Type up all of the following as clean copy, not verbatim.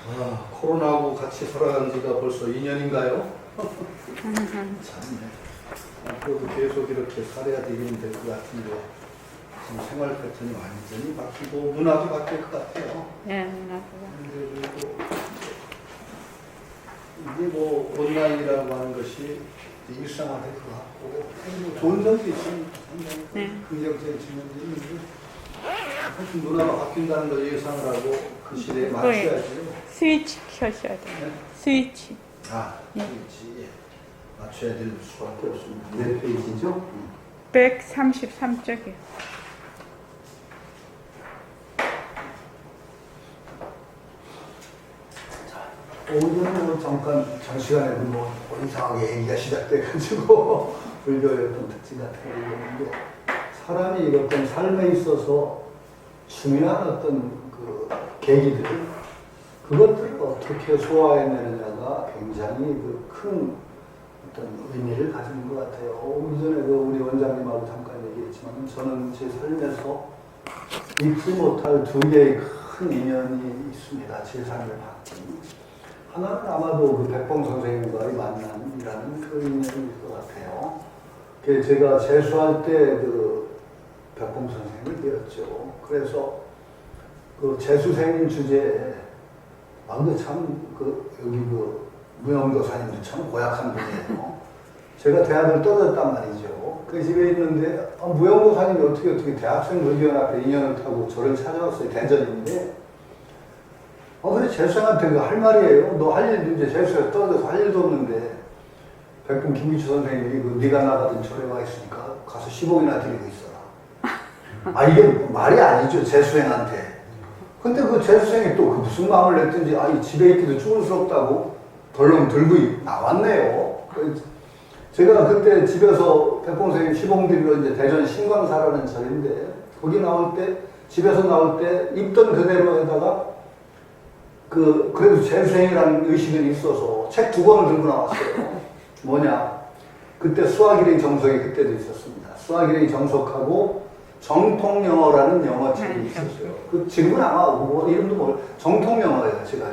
아, 코로나하고 같이 살아간 지가 벌써 2년인가요? 참네. 앞으로도 계속 이렇게 살아야 되긴 될 것 같은데 지금 생활 패턴이 완전히 바뀌고 문화도 바뀔 것 같아요. 예, 문화가. 그리고 이게 뭐 온라인이라고 하는 것이 이제 일상화될 것 같고 뭐 좋은 점도 있으면 상당히 네. 긍정적인 측면도 있는데 하여튼 문화가 바뀐다는 걸 예상을 하고 그 시대에 그거예요. 맞춰야죠. 스위치 켜셔야 돼요. 네? 스위치. 아, 그렇지. 예. 맞춰야 될 수밖에 없습니다. 몇 페이지죠? 133쪽이요. 오늘은 잠깐 장시간에 뭐 이상하게 얘기가 시작돼가지고 불교의 어떤 특징 같은 거 얘기했는데 사람이 어떤 삶에 있어서 중요한 어떤 그 계기들 그것들을 어떻게 소화해내느냐가 굉장히 그 큰 어떤 의미를 가지는 것 같아요. 오기 전에 우리 원장님하고 잠깐 얘기했지만 저는 제 삶에서 잊지 못할 두 개의 큰 인연이 있습니다. 제 삶을 바꾼. 하나는 아마도 그 백봉 선생님과의 만남이라는 그 인연일 것 같아요. 제가 재수할 때 그 백봉 선생님을 배웠죠. 그래서 그 재수생님 주제에 여기 그 무용도사님도 참 고약한 분이에요. 제가 대학을 떨어졌단 말이죠. 그 집에 있는데 무용도사님이 어떻게 대학생 의견 앞에 인연을 타고 저를 찾아왔어요. 대전인데 그래 재수생한테 할 말이에요. 너 할 일도 이제 재수에 떨어져서 할 일도 없는데 백금 김기추 선생님이 네가 나가든 절에 와 있으니까 가서 10억이나 드리고 있어라. 아 이게 말이 아니죠 재수생한테. 근데 그 재수생이 또 무슨 마음을 냈든지 이 집에 있기도 쭈글스럽다고 덜렁 들고 나왔네요. 제가 그때 집에서 백봉 선생님 10억 드리러 이제 대전 신광사라는 절인데 거기 나올 때 집에서 나올 때 입던 그대로에다가 그래도 재수생이라는 의식은 있어서 책 2권을 들고 나왔어요. 뭐냐. 그때 수학일의 정석이 그때도 있었습니다. 수학일의 정석하고 정통영어라는 영어책이 있었어요. 지금은 아마 이름도 정통영어예요, 제가.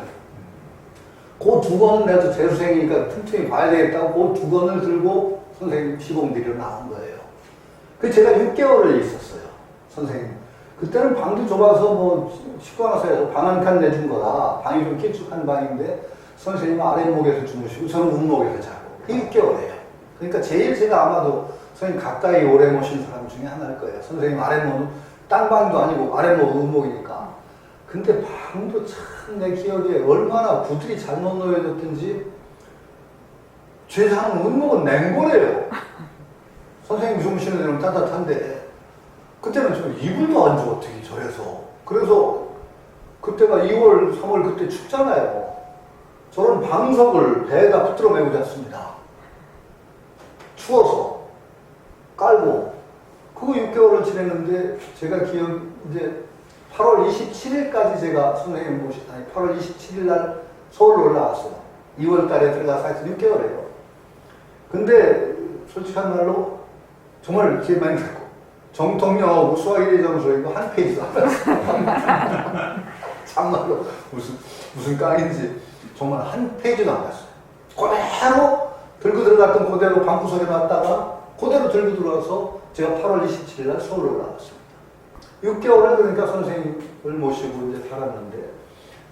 그 2권을 내서 재수생이니까 틈틈이 봐야 되겠다고 그 2권을 들고 선생님 시봉드리러 나온 거예요. 제가 6개월을 있었어요, 선생님. 그때는 방도 좁아서 식구하나서에서 방 한 칸 내준 거라 방이 좀 길쭉한 방인데 선생님은 아랫목에서 주무시고 저는 윗목에서 자고 6개월이에요. 그러니까 제일 제가 아마도 선생님 가까이 오래 모신 사람 중에 하나일 거예요. 선생님 아랫목은 딴 방도 아니고 아랫목 윗목이니까. 근데 방도 참 내 기억에 얼마나 구들이 잘못 놓여졌든지 제 자는 윗목은 냉골이에요. 선생님 주무시는 데는 따뜻한데 그때는 좀 이불도 안 줘, 어떻게 저래서. 그래서 그때가 2월, 3월 그때 춥잖아요. 저는 방석을 배에다 붙들어 메고 잤습니다. 추워서. 깔고. 그거 6개월을 지냈는데 제가 이제 8월 27일까지 제가 선생님 8월 27일 날 서울로 올라왔어요. 2월 달에 들어가서 하여튼 6개월이에요. 근데 솔직한 말로 정말 기회 많이 갔고 정통영어하고 수학일의 정서 이거 한 페이지도 안 봤어요. 참말로 무슨 깡인지 정말 한 페이지도 안 봤어요. 그대로 들고 들어갔던 그대로 방구석에 놨다가 그대로 들고 들어와서 제가 8월 27일 날 서울로 올라왔습니다. 6개월을 그러니까 선생님을 모시고 이제 살았는데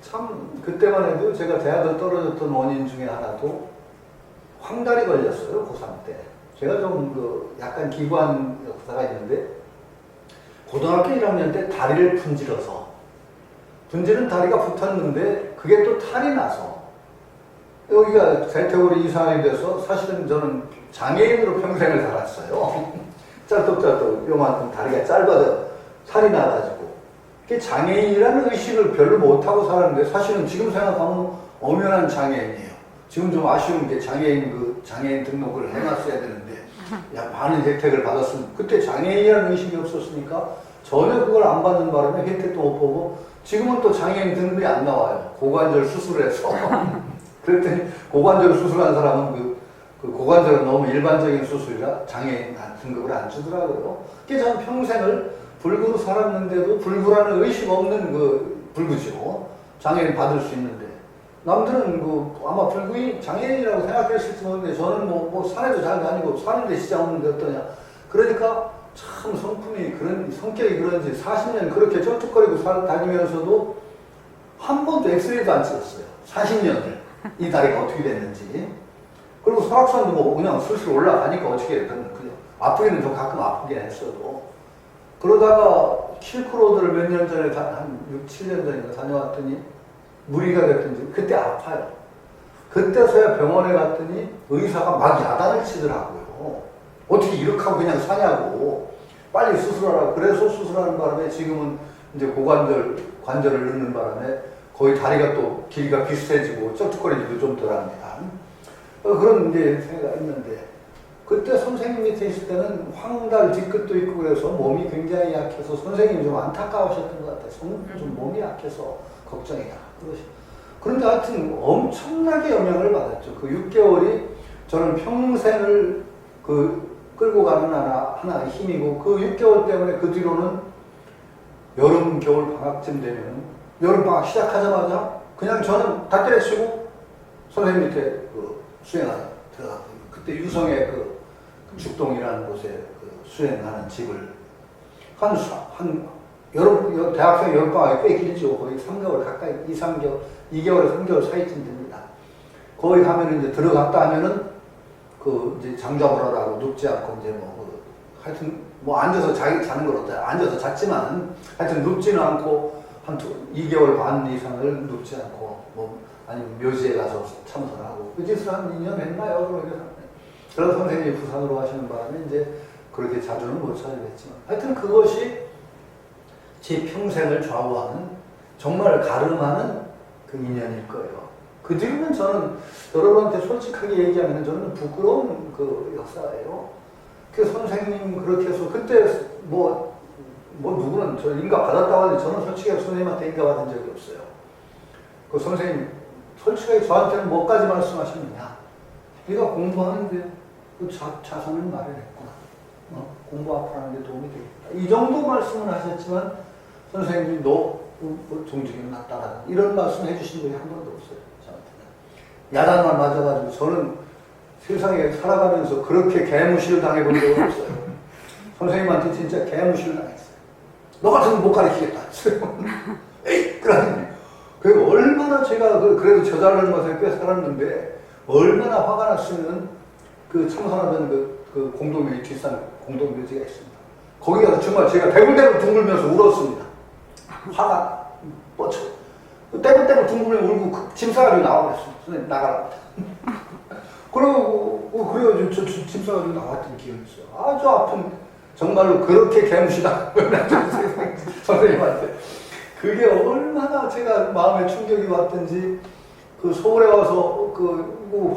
참 그때만 해도 제가 대학을 떨어졌던 원인 중에 하나도 황달이 걸렸어요. 고3 때. 제가 좀 약간 기구한 역사가 있는데 고등학교 1학년 때 다리를 분지른 다리가 붙었는데 그게 또 탈이 나서 여기가 대퇴골이 이상하게 돼서 사실은 저는 장애인으로 평생을 살았어요. 짤떡짤떡 요만큼 다리가 짧아져 탈이 나가지고 그게 장애인이라는 의식을 별로 못하고 살았는데 사실은 지금 생각하면 엄연한 장애인이에요. 지금 좀 아쉬운 게 장애인 등록을 해놨어야 되는데 많은 혜택을 받았으면 그때 장애인이라는 의식이 없었으니까 전혀 그걸 안 받는 바람에 혜택도 못 보고 지금은 또 장애인 등급이 안 나와요. 고관절 수술해서 그랬더니 고관절 수술한 사람은 그 고관절은 너무 일반적인 수술이라 장애인 등급을 안 주더라고요. 그게 저는 평생을 불구로 살았는데도 불구라는 의식 없는 불구죠. 장애인 받을 수 있는데 남들은 아마 불구인 장애인이라고 생각했을지 모르는데 저는 뭐 산에도 잘 다니고 사는데 시장 없는데 어떠냐. 그러니까 참 성품이 성격이 그런지 40년 그렇게 쩔뚝거리고 다니면서도 한 번도 엑스레이도 안 찍었어요. 40년을. 이 다리가 어떻게 됐는지. 그리고 설악산도 뭐 그냥 슬슬 올라가니까 어떻게 그냥 아프기는 좀 가끔 아프게 했어도. 그러다가 킬크로드를 몇 년 전에 한 6, 7년 전인가 다녀왔더니 무리가 됐든지 그때 아파요. 그때서야 병원에 갔더니 의사가 막 야단을 치더라고요. 어떻게 이렇게 하고 그냥 사냐고. 빨리 수술하라고. 그래서 수술하는 바람에 지금은 이제 관절을 넣는 바람에 거의 다리가 또 길이가 비슷해지고 쩔뚝거리지도 좀 덜합니다. 그런 이제 생각이 있는데 그때 선생님 밑에 있을 때는 황달 뒤끝도 있고 그래서 몸이 굉장히 약해서 선생님이 좀 안타까우셨던 것 같아요. 좀 몸이 약해서 걱정이다. 그런데 하여튼 엄청나게 영향을 받았죠. 그 6개월이 저는 평생을 끌고 가는 하나의 힘이고 그 6개월 때문에 그 뒤로는 여름, 겨울 방학쯤 되면 여름 방학 시작하자마자 그냥 저는 다 때려치고 선생님 밑에 수행하러 들어가고 그때 유성의 죽동이라는 곳에 수행하는 집을 대학생 여름방학이 꽤 길죠. 거의 3개월 가까이, 2개월에서 3개월 사이쯤 됩니다. 거기 가면 이제 들어갔다 하면은 이제 장작을 하라고 눕지 않고 이제 하여튼 앉아서 자는 걸 어때요? 앉아서 잤지만 하여튼 눕지는 않고 한 2개월 반 이상을 눕지 않고 아니면 묘지에 가서 참선하고 그 짓을 한 2년 했나요? 그래서 선생님이 부산으로 가시는 바람에 이제 그렇게 자주는 못 찾아뵙지만 하여튼 그것이 제 평생을 좌우하는 정말 가름하는 그 인연일 거예요. 그 뒤로는 저는 여러분한테 솔직하게 얘기하면 저는 부끄러운 역사예요. 그 선생님 그렇게 해서 그때 누구는 저 인가 받았다고 하는데 저는 솔직히 선생님한테 인가 받은 적이 없어요. 그 선생님 솔직하게 저한테는 뭐까지 말씀하셨느냐. 네가 공부하는데 자선을 마련했구나. 공부 앞으로 하는 데 도움이 되겠다. 이 정도 말씀을 하셨지만 선생님이 종직이 낫다라는 이런 말씀 해주신 분이 한 번도 없어요. 저한테는. 야단만 맞아가지고 저는 세상에 살아가면서 그렇게 개무시를 당해본 적은 없어요. 선생님한테 진짜 개무시를 당했어요. 너 같으면 못 가르치겠다. 에이! 그러더니 그 얼마나 제가 그래도 저자라는 것에 꽤 살았는데 얼마나 화가 났으면 참선하던 공동묘지 뒷산 공동묘지가 있습니다. 거기 가서 정말 제가 대굴대굴 둥글면서 울었습니다. 화가 뻗쳐. 떼굴떼굴 둥글면 울고 짐 싸가지고 나와버렸어요. 선생님 나가랍니다. 그래가지고 짐 싸가지고 나왔던 기억이 있어요. 아주 아픈 정말로 그렇게 개무시당하고 선생님한테. 그게 얼마나 제가 마음에 충격이 왔든지 서울에 와서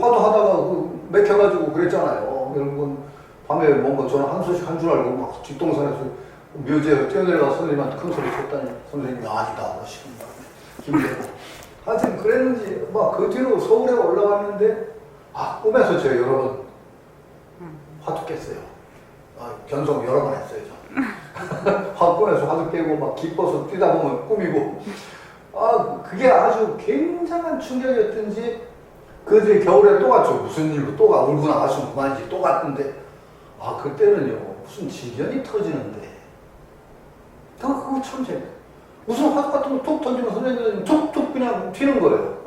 화도하다가 맥혀가지고 그랬잖아요. 여러분 밤에 뭔가 저는 한 소식 한 줄 알고 막 뒷동산에서 묘지에서 뛰어내려가 선생님한테 큰 소리 쳤다니 선생님이 아니다 하시는 바람에 힘들고 하여튼 그랬는지 그 뒤로 서울에 올라갔는데 꿈에서 제가 여러 번 화두 깼어요. 견성 여러 번 했어요. 꿈에서 화두 깨고 막 기뻐서 뛰다 보면 꿈이고 그게 아주 굉장한 충격이었든지 그 뒤에 겨울에 또 갔죠. 무슨 일로 또 울고 나갔으면 그만이지 또 갔는데 그때는요 무슨 지변이 터지는데 그거 참 재밌어요. 무슨 화두 같은 거 툭 던지면 선생님은 툭툭 그냥 튀는 거예요.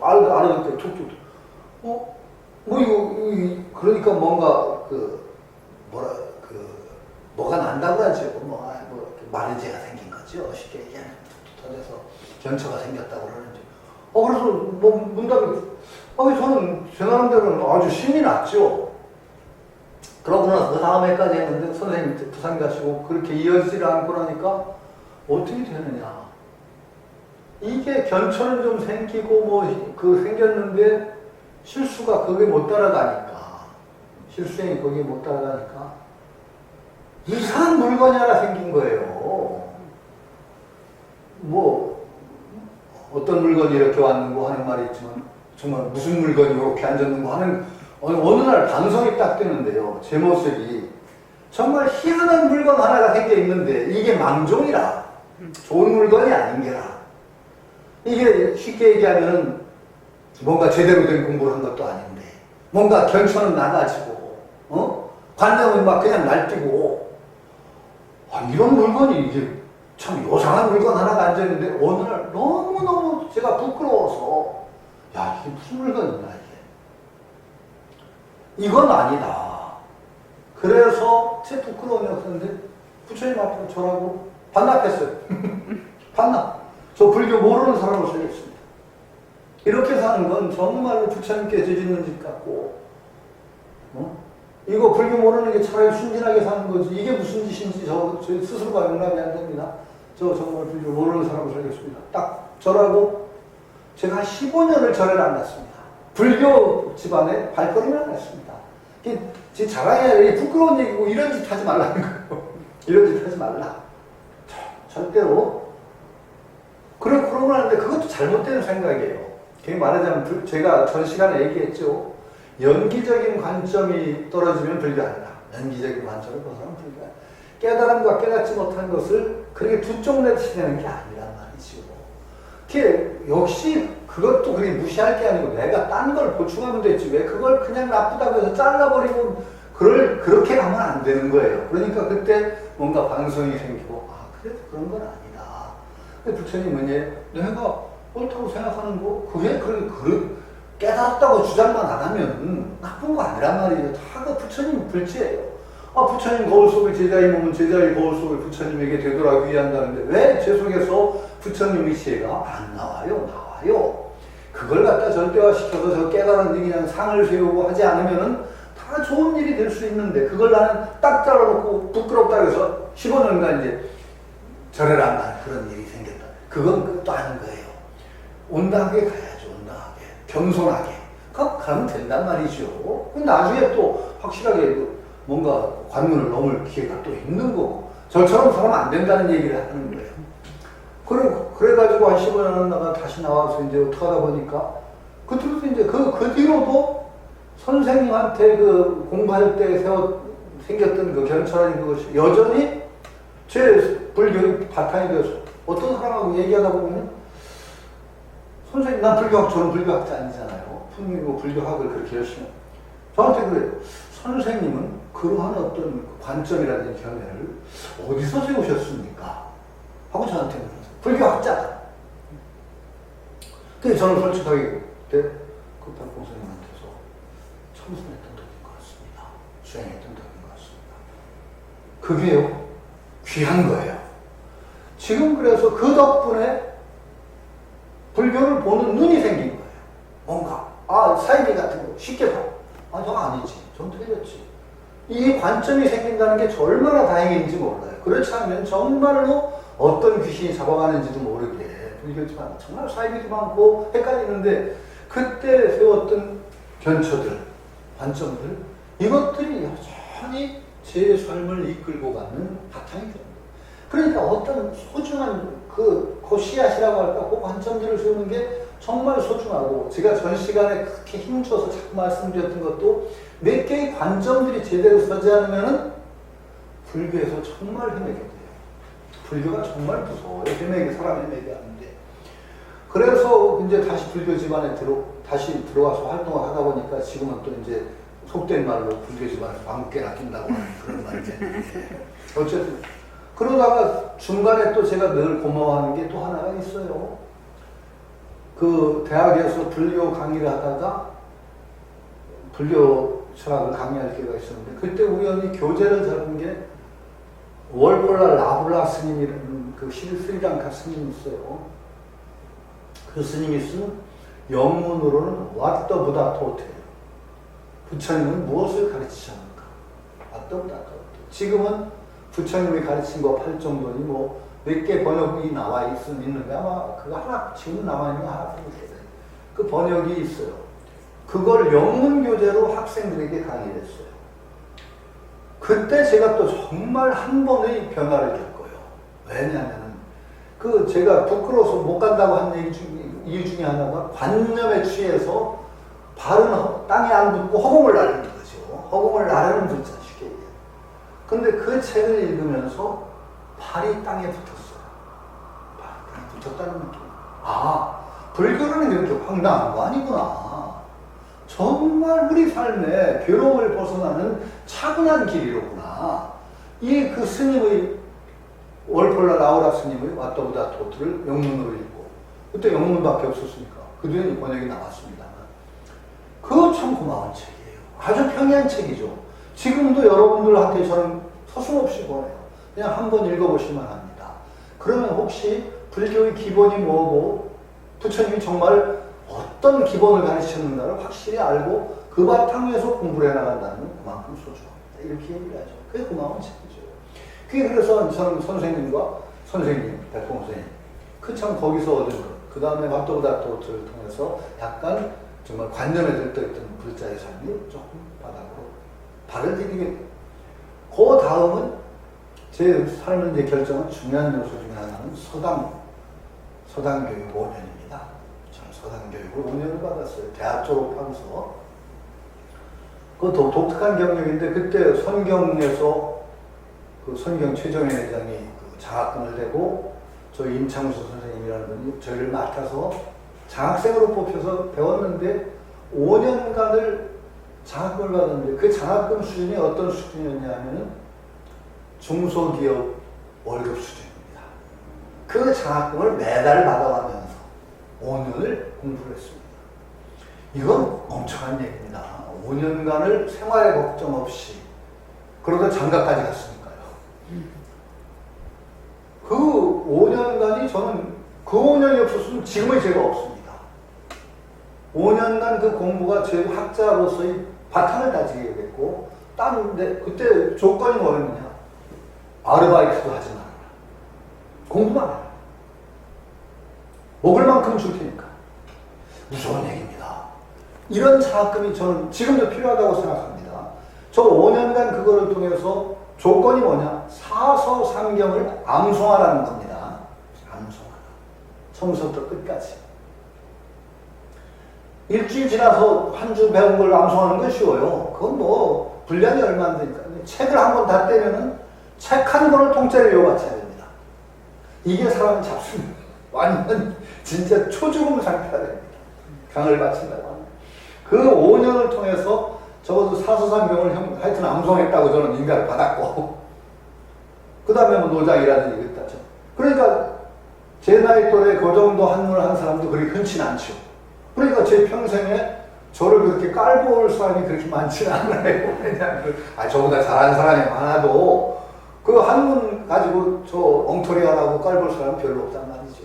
알아듣게 툭툭. 그러니까 뭔가 뭐가 난다고 하죠. 마르제가 생긴 거죠. 쉽게 얘기하면 툭툭 터져서 견처가 생겼다고 그러는데. 그래서 문답이 저는 제 나름대로는 아주 신이 났죠. 그러고 나서 그 다음 해까지 했는데 선생님 부산 가시고 그렇게 이어지질 않고 나니까 어떻게 되느냐. 이게 견처는 좀 생기고 생겼는데 실수가 거기에 못 따라가니까 실수행이 거기에 못 따라가니까 이상한 물건이 하나 생긴 거예요. 어떤 물건이 이렇게 왔는고 하는 말이 있지만 정말 무슨 물건이 이렇게 앉았는고 하는 어느 날 반성이 딱 되는데요. 제 모습이 정말 희한한 물건 하나가 생겨 있는데 이게 망종이라 좋은 물건이 아닌 게라. 이게 쉽게 얘기하면 뭔가 제대로 된 공부를 한 것도 아닌데 뭔가 견천은 나가지고 관념은 막 그냥 날뛰고 이런 물건이 이게 참 요상한 물건 하나가 앉아있는데 어느 날 너무너무 제가 부끄러워서 야 이게 무슨 물건이냐 이건 아니다. 그래서 제 부끄러움이 없었는데 부처님 앞에 저라고 반납했어요. 반납. 저 불교 모르는 사람을 살렸습니다. 이렇게 사는 건 정말로 부처님께 죄짓는 짓 같고 이거 불교 모르는 게 차라리 순진하게 사는 거지 이게 무슨 짓인지 저 스스로가 용납이 안 됩니다. 저 정말 불교 모르는 사람을 살렸습니다. 딱 저라고 제가 한 15년을 절에를 안 났습니다. 불교 집안에 발걸음을 안 했습니다. 제 자랑이 아니라 부끄러운 얘기고 이런 짓 하지 말라는 거예요. 이런 짓 하지 말라. 절대로. 그러고 하는데 그것도 잘못된 생각이에요. 그게 말하자면 제가 전 시간에 얘기했죠. 연기적인 관점이 떨어지면 불교한다. 연기적인 관점을 벗어나면 불교한다. 깨달음과 깨닫지 못한 것을 그렇게 두 쪽 내치 내는 게 아니란 말이죠. 그게 역시 그것도 그렇게 무시할 게 아니고 내가 딴 걸 보충하면 됐지 왜 그걸 그냥 나쁘다고 해서 잘라버리고 그렇게 가면 안 되는 거예요. 그러니까 그때 뭔가 반성이 생기고 그래도 그런 건 아니다. 근데 부처님은 내가 옳다고 생각하는 거 그게 깨달았다고 주장만 안 하면 나쁜 거 아니란 말이에요. 다 그 부처님 불지예요. 부처님 거울 속의 제자의 몸은 제자의 거울 속의 부처님에게 되돌아가기 한다는데 왜 제 속에서 부처님의 지혜가 안 나와요? 나와요. 그걸 갖다 절대화시켜서 저 깨달은 데 그냥 상을 세우고 하지 않으면은 다 좋은 일이 될 수 있는데 그걸 나는 딱 잘라놓고 부끄럽다 해서 15년간 이제 절에를 안 가는 그런 일이 생겼다. 그건 끝도 아닌 거예요. 온당하게 가야죠. 온당하게. 겸손하게. 가면 된단 말이죠. 나중에 또 확실하게 뭔가 관문을 넘을 기회가 또 있는 거고 저처럼 살면 안 된다는 얘기를 하는 거예요. 그래가지고 한 15년 나가 다시 나와서 이제 어떻게 하다 보니까 그때부터 이제 그 뒤로도 선생님한테 그 공부할 때 생겼던 그 견천한 그것이 여전히 제 불교의 바탕이 되어서 어떤 사람하고 얘기하다 보면 선생님 난 불교학 저는 불교학자 아니잖아요. 분명히 불교학을 그렇게 열심히 저한테 그래요. 선생님은 그러한 어떤 관점이라든지 견해를 어디서 세우셨습니까? 하고 저한테 물었어요. 불교학자다. 근데 저는 솔직하게 그때 급학공 선생님한테서 청순했던 덕인 것 같습니다. 수행했던 덕인 것 같습니다. 그게요, 귀한 거예요. 지금 그래서 그 덕분에 불교를 보는 눈이 생긴 거예요. 뭔가, 사이비 같은 거 쉽게 봐. 저 아니지. 좀 틀렸지. 이 관점이 생긴다는 게 얼마나 다행인지 몰라요. 그렇지 않으면 정말로 어떤 귀신이 잡아가는지도 모르게 불교지만 정말 사이비도 많고 헷갈리는데 그때 세웠던 견처들, 관점들 이것들이 여전히 제 삶을 이끌고 가는 바탕이 됩니다. 그러니까 어떤 소중한 그 씨앗이라고 할까 그 관점들을 세우는 게 정말 소중하고 제가 전 시간에 그렇게 힘줘서 자꾸 말씀드렸던 것도 몇 개의 관점들이 제대로 서지 않으면 불교에서 정말 헤매게 돼요. 불교가 정말 무서워요. 사람 헤매게 하는데. 그래서 이제 다시 불교 집안에 다시 들어와서 활동을 하다 보니까 지금은 또 이제 속된 말로 불교 집안에서 방귀깨 낚인다고 하는 그런 말이 되는데. 어쨌든. 그러다가 중간에 또 제가 늘 고마워하는 게 또 하나가 있어요. 그 대학에서 불교 강의를 하다가 불교 철학을 강의할 기회가 있었는데 그때 우연히 교재를 잡은 게 월폴라 라블라 스님이라는 그 스리랑카 스님이 있어요. 그 스님이 쓴 영문으로는 What the Buddha taught. 부처님은 무엇을 가르치셨는가? What the Buddha taught. 지금은 부처님이 가르친 거 8정도니 몇 개 번역이 나와 있는데 아마 그거 하나 지금 남아있는 거 하나 있어요. 그 번역이 있어요. 그걸 영문 교재로 학생들에게 강의를 했어요. 그때 제가 또 정말 한 번의 변화를 겪어요. 왜냐하면 제가 부끄러워서 못 간다고 한 이유 중에 하나가 관념에 취해서 발은 땅에 안 붙고 허공을 나르는 거죠. 허공을 나르는 거죠. 쉽게 얘기해요. 근데 그 책을 읽으면서 발이 땅에 붙었어요. 발이 땅에 붙었다는 느낌. 불교라는 게 그렇게 황당한 거 아니구나. 정말 우리 삶에 괴로움을 벗어나는 차분한 길이로구나. 이 그 스님의 월폴라 라우라 스님의 왔다보다 도트를 영문으로 읽고, 그때 영문밖에 없었으니까 그 뒤에 번역이 나왔습니다만, 그거 참 고마운 책이에요. 아주 평이한 책이죠. 지금도 여러분들한테 저는 서슴없이 보내요. 그냥 한번 읽어보시면 합니다. 그러면 혹시 불교의 기본이 뭐고 부처님이 정말 어떤 기본을 가르치셨는가를 확실히 알고 그 바탕에서 공부를 해나간다는 건 그만큼 소중합니다. 이렇게 얘기를 하죠. 그게 고마운 책이죠. 그게 그래서 저는 선생님과 선생님, 대통 선생님, 그 참 거기서 얻은 것, 그 다음에 왓도부다토를 통해서 약간 정말 관념에 들떠있던 불자의 삶이 조금 바닥으로 발을 디디게 돼요. 그 다음은 제 삶을 이제 결정한 중요한 요소 중에 하나는 서당교육 5년입니다. 저는 서당교육을 5년을 받았어요. 대학 졸업하면서. 그것도 독특한 경력인데, 그때 선경에서 그 선경 최정현 회장이 그 장학금을 내고, 저희 임창수 선생님이라는 분이 저희를 맡아서 장학생으로 뽑혀서 배웠는데, 5년간을 장학금을 받았는데, 그 장학금 수준이 어떤 수준이었냐 하면은 중소기업 월급 수준입니다. 그 장학금을 매달 받아가면서 5년을 공부를 했습니다. 이건 멍청한 얘기입니다. 5년간을 생활에 걱정 없이, 그러다 장가까지 갔으니까요. 그 5년간이 저는, 그 5년이 없었으면 지금의 제가 없습니다. 5년간 그 공부가 제 학자로서의 바탕을 다지게 됐고, 딴데 그때 조건이 뭐였느냐? 아르바이트도 하지 말아라. 공부만 해라. 먹을 만큼 줄 테니까. 무서운 얘기입니다. 이런 장학금이 저는 지금도 필요하다고 생각합니다. 저 5년간 그거를 통해서 조건이 뭐냐? 사서삼경을 암송하라는 겁니다. 암송하라. 처음부터 끝까지. 일주일 지나서 한 주 배운 걸 암송하는 건 쉬워요. 그건 뭐 분량이 얼마 안 되니까. 책을 한 번 다 떼면은 책 한 권을 통째로 이어받쳐야 됩니다. 이게 사람을 잡습니다. 완전 진짜 초죽음 상태가 됩니다. 강을 바친다고 합니다. 그 5년을 통해서 적어도 사서삼경을 하여튼 암송했다고 저는 인가를 받았고, 그 다음에 뭐 노장이라는 얘기 했다죠. 그러니까 제 나이 또래 그 정도 한문을 한 사람도 그렇게 흔치는 않죠. 그러니까 제 평생에 저를 그렇게 깔보올 사람이 그렇게 많지는 않아요. 왜냐하면 저보다 잘하는 사람이 많아도 그 한문 가지고 저 엉터리 하라고 깔볼 사람은 별로 없단 말이죠.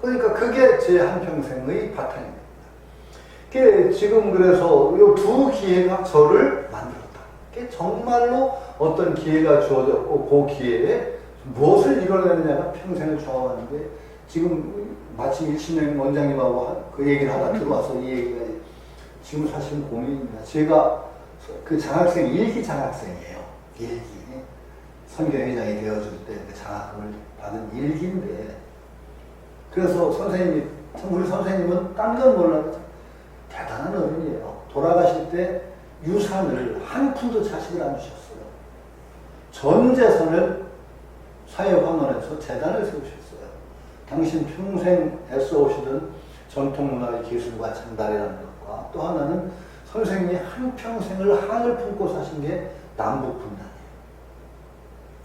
그러니까 그게 제 한평생의 바탕입니다. 그게 지금 그래서 이 두 기회가 저를 만들었다. 그게 정말로 어떤 기회가 주어졌고, 그 기회에 무엇을 이뤄내느냐가 평생을 좌우하는데, 지금 마침 일신영 원장님하고 그 얘기를 하다 들어와서 이 얘기가 지금 사실은 고민입니다. 제가 그 장학생, 일기 장학생이에요. 일기. 선교회장이 되어줄 때 장학금을 받은 일기인데, 그래서 선생님이, 참 우리 선생님은 딴 건 몰라도 대단한 어른이에요. 돌아가실 때 유산을 한 푼도 자식을 안 주셨어요. 전 재산을 사회환원에서 재단을 세우셨어요. 당신 평생 애써오시던 전통문화의 기술과 전달이라는 것과, 또 하나는 선생님이 한평생을 한을 품고 사신 게 남북분단이에요.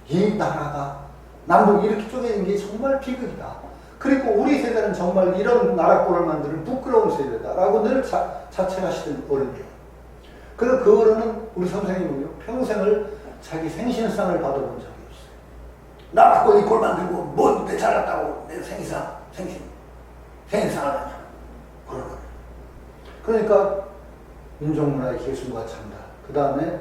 이 나라가 남북 이렇게 쪼개진 게 정말 비극이다. 그리고 우리 세대는 정말 이런 나라꼴을 만드는 부끄러운 세대다라고 늘 자책하시던 어른이에요. 그래서 그 어른은, 우리 선생님은요, 평생을 자기 생신상을 받아본 적이 없어요. 나라꼴 이 꼴 만들고 뭔데 잘났다고 내 생신상을 하냐. 그런 거예요. 그러니까 민족문화의 기술과 전달, 그 다음에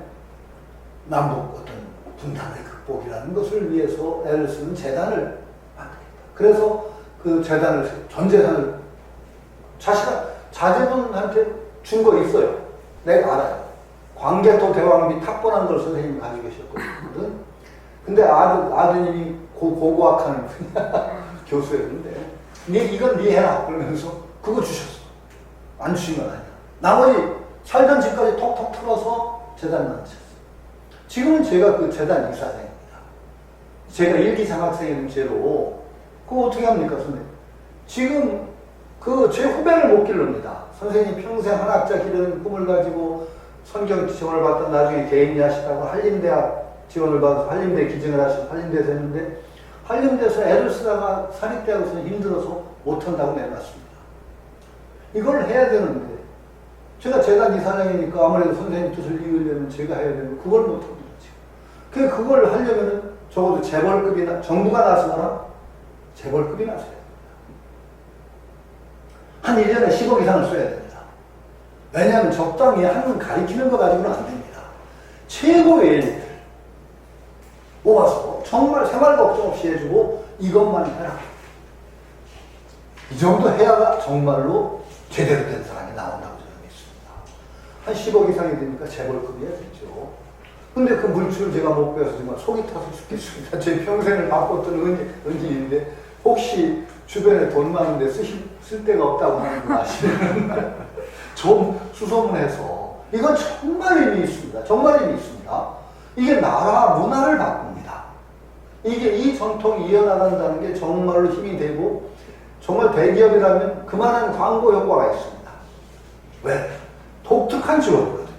남북 어떤 분단의 극복이라는 것을 위해서 애를 쓰는 재단을 만들겠다. 그래서 그 재단을, 전 재산을 자제분한테 준 거 있어요. 내가 알아요. 광개토 대왕비 탁본한 걸 선생님이 가지고 계셨거든. 근데 아드님이 고고학하는 교수였는데, 이건 네 해라. 그러면서 그거 주셨어. 안 주신 건 아니야. 나머지 살던 집까지 톡톡 털어서 재단 만드셨어. 지금은 제가 그 재단 이사장입니다. 제가 일기 장학생인 죄로, 그거 어떻게 합니까, 선생님? 지금 그 제 후배를 못 기릅니다. 선생님 평생 한학자 기르는 꿈을 가지고 선경 지원을 받던 나중에 개인이 하시다가 한림대학 지원을 받아서 한림대 기증을 하셔서 한림대에서 했는데 한림대에서 애를 쓰다가 사립대학에서 힘들어서 못한다고 내놨습니다. 이걸 해야 되는데 제가 재단 이사장이니까 아무래도 선생님 뜻을 이으려면 제가 해야 되는데 그걸 못합니다. 지금. 그걸 하려면 적어도 재벌급이나 정부가 나서거나 재벌급이 나서야 됩니다. 한 1년에 10억 이상을 써야 됩니다. 왜냐하면 적당히 한문 가리키는 거 가지고는 안 됩니다. 최고의 일들 모아서 정말 생활 걱정 없이 해주고 이것만 해라. 이 정도 해야 정말로 제대로 된 사람이 나온다고 저는 믿습니다. 한 10억 이상이 되니까 재벌급이야 되죠. 근데 그 물질을 제가 못 배워서 정말 속이 타서 죽겠습니다. 제 평생을 바꿨던 은인인데 혹시 주변에 돈 많은데 쓸 데가 없다고 하는 거 아시면 좀 수소문해서 이건 정말 의미 있습니다. 정말 의미 있습니다. 이게 나라 문화를 바꿉니다. 이게 이 전통이 이어나간다는 게 정말로 힘이 되고 정말 대기업이라면 그만한 광고 효과가 있습니다. 왜? 독특한 지원이거든요.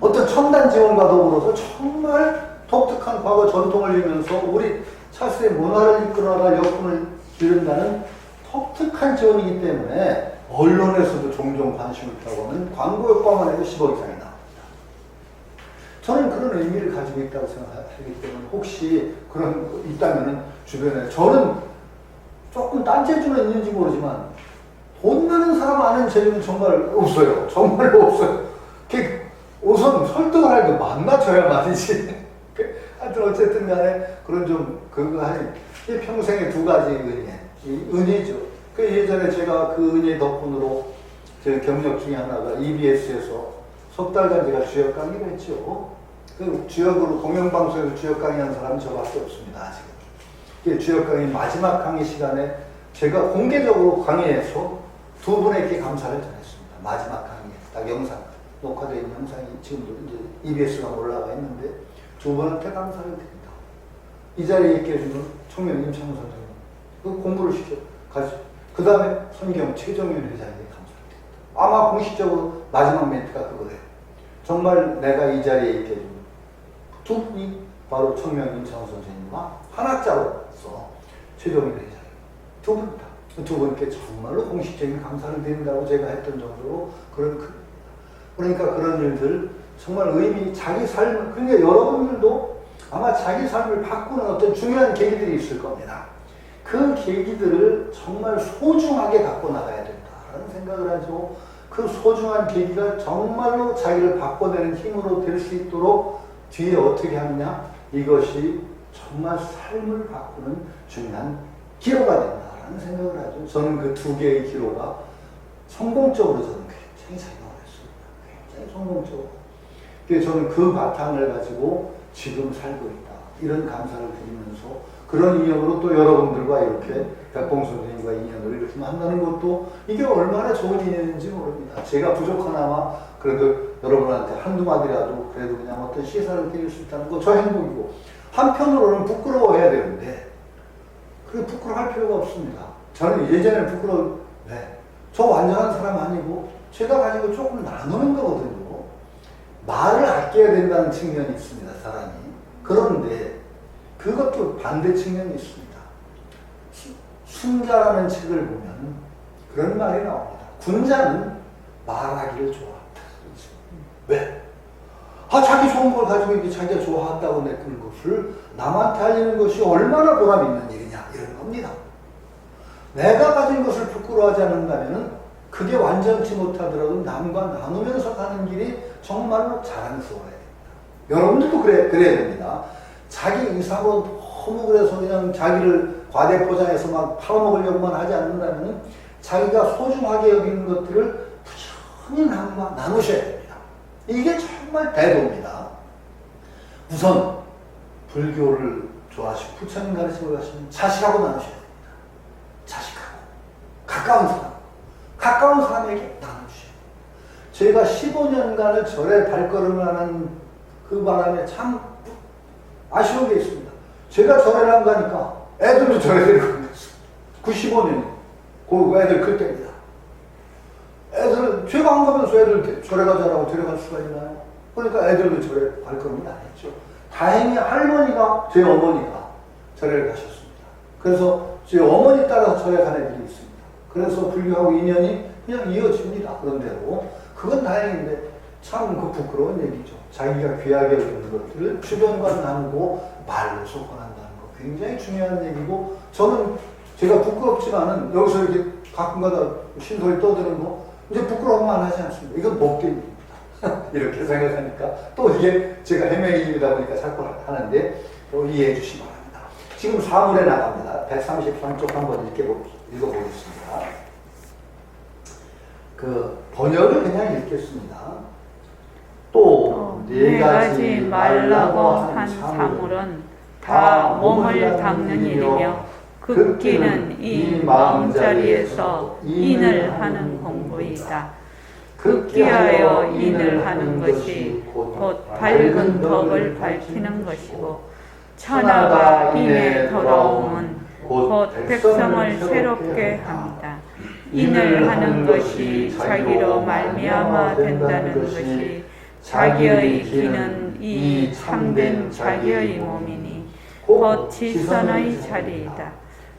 어떤 첨단 지원과 더불어서 정말 독특한 과거 전통을 이으면서 우리 차세의 문화를 이끌어나갈 여건을 기른다는 독특한 지원이기 때문에 언론에서도 종종 관심을 타고 하는 광고 효과만 해도 10억 이상이 나옵니다. 저는 그런 의미를 가지고 있다고 생각하기 때문에 혹시 그런 거 있다면 주변에 저는 조금 딴 재주는 있는지 모르지만 돈 많은 사람 아는 재주는 정말 없어요. 정말로 없어요. 우선 설득을 할 때 만나줘야만이지. 하여튼 어쨌든 간에 그런 좀 그거 하니 평생에 두 가지 은혜죠. 그 예전에 제가 그 은혜 덕분으로 제 경력 중에 하나가 EBS에서 석 달간 제가 주역 강의를 했죠. 그 주역으로 공영방송에서 주역 강의한 사람은 저밖에 없습니다. 아직은. 주역 강의 마지막 강의 시간에 제가 공개적으로 강의해서 두 분에게 감사를 전했습니다. 마지막 강의에 딱 영상 녹화되어 있는 영상이 지금도 이제 EBS가 올라가 있는데 두 분한테 감사를 드립니다. 이 자리에 있게 해주는 총명 임창호 선생님 그 공부를 가지고 그 다음에 손경 최정윤 회장에게 감사를 드립니다. 아마 공식적으로 마지막 멘트가 그거예요. 정말 내가 이 자리에 있게 해준 두 분이 바로 청명 임창호 선생님과 한학자로서 최정윤 회장 두 분이다. 두 분께 정말로 공식적인 감사를 드린다고 제가 했던 정도로 그러니까 그런 일들 정말 의미 자기 삶을 그러니까 여러분들도 아마 자기 삶을 바꾸는 어떤 중요한 계기들이 있을 겁니다. 그 계기들을 정말 소중하게 갖고 나가야 된다라는 생각을 하죠. 그 소중한 계기가 정말로 자기를 바꿔내는 힘으로 될 수 있도록 뒤에 어떻게 하느냐 이것이 정말 삶을 바꾸는 중요한 기로가 된다라는 생각을 하죠. 저는 그 두 개의 기로가 성공적으로 저는 굉장히 작용을 했습니다. 굉장히 성공적으로. 그래서 저는 그 바탕을 가지고 지금 살고 있다. 이런 감사를 드리면서 그런 인연으로 또 여러분들과 이렇게 백봉 선생님과 인연을 이렇게 만나는 것도 이게 얼마나 좋은 인연인지 모릅니다. 제가 부족하나마 그래도 여러분한테 한두 마디라도 그래도 그냥 어떤 시사를 드릴 수 있다는 거 저 행복이고 한편으로는 부끄러워해야 되는데 그게 부끄러워할 필요가 없습니다. 저는 예전에 저 완전한 사람 아니고 제가 가지고 조금 나누는 거거든요. 말을 아껴야 된다는 측면이 있습니다. 사람이. 그런데 그것도 반대 측면이 있습니다. 순자라는 책을 보면 그런 말이 나옵니다. 군자는 말하기를 좋아한다. 왜? 자기 좋은 걸 가지고 이렇게 자기가 좋아한다고 내는 것을 남한테 알리는 것이 얼마나 보람 있는 일이냐 이런 겁니다. 내가 가진 것을 부끄러워하지 않는다면 그게 완전치 못하더라도 남과 나누면서 가는 길이 정말로 자랑스러워야 됩니다. 여러분들도 그래야 됩니다. 자기 이상으로 너무 그래서 그냥 자기를 과대 포장해서 막 팔아먹으려고만 하지 않는다면 자기가 소중하게 여기는 것들을 부지런히 남과 나누셔야 됩니다. 이게 정말 대도입니다. 우선 불교를 좋아하시고 부처님 가르침을 하시면 자식하고 나누셔야 됩니다. 자식하고 가까운 사람에게 나누셔야 됩니다. 제가 15년간을 절에 발걸음을 하는 그 바람에 참 아쉬운 게 있습니다. 제가 절에를 안 가니까 애들도 절에 데리고 갔습니다. 95년 그 애들 클 때입니다. 애들 죄가 안 가면서 애들 절에 가자라고 데려갈 수가 있나요? 그러니까 애들도 절에 갈 겁니다. 안 했죠. 다행히 할머니가 제 어머니가 절에 가셨습니다. 그래서 제 어머니 따라서 절에 간 애들이 있습니다. 그래서 불교하고 인연이 그냥 이어집니다. 그런 대로. 그건 다행인데 참 그 부끄러운 얘기죠. 자기가 귀하게 여기는 것들을 주변과 나누고 말로서 권한다는 거 굉장히 중요한 얘기고, 저는 제가 부끄럽지만은 여기서 이렇게 가끔가다 신소리 떠드는 거 이제 부끄러움만 하지 않습니다. 이건 복대입니다. 이렇게 생각하니까 또 이게 제가 해명입니다 보니까 자꾸 하는데 또 이해해 주시기 바랍니다. 지금 사물에 나갑니다. 133쪽 한번 읽어보겠습니다. 그 번역을 그냥 읽겠습니다. 또 네 가지 말라고 한 사물은 다 몸을 닦는 일이며 극기는 이 마음자리에서 인을 하는 공부이다. 극기하여 인을 하는 것이 곧 밝은 덕을 밝히는 것이고, 천하가 인에 돌아옴은 곧 백성을 새롭게 합니다. 인을 하는 것이 자기로 말미암아 된다는 것이 자기의 기는 이 참된 자기의 몸이니 곧 지선의 자리이다.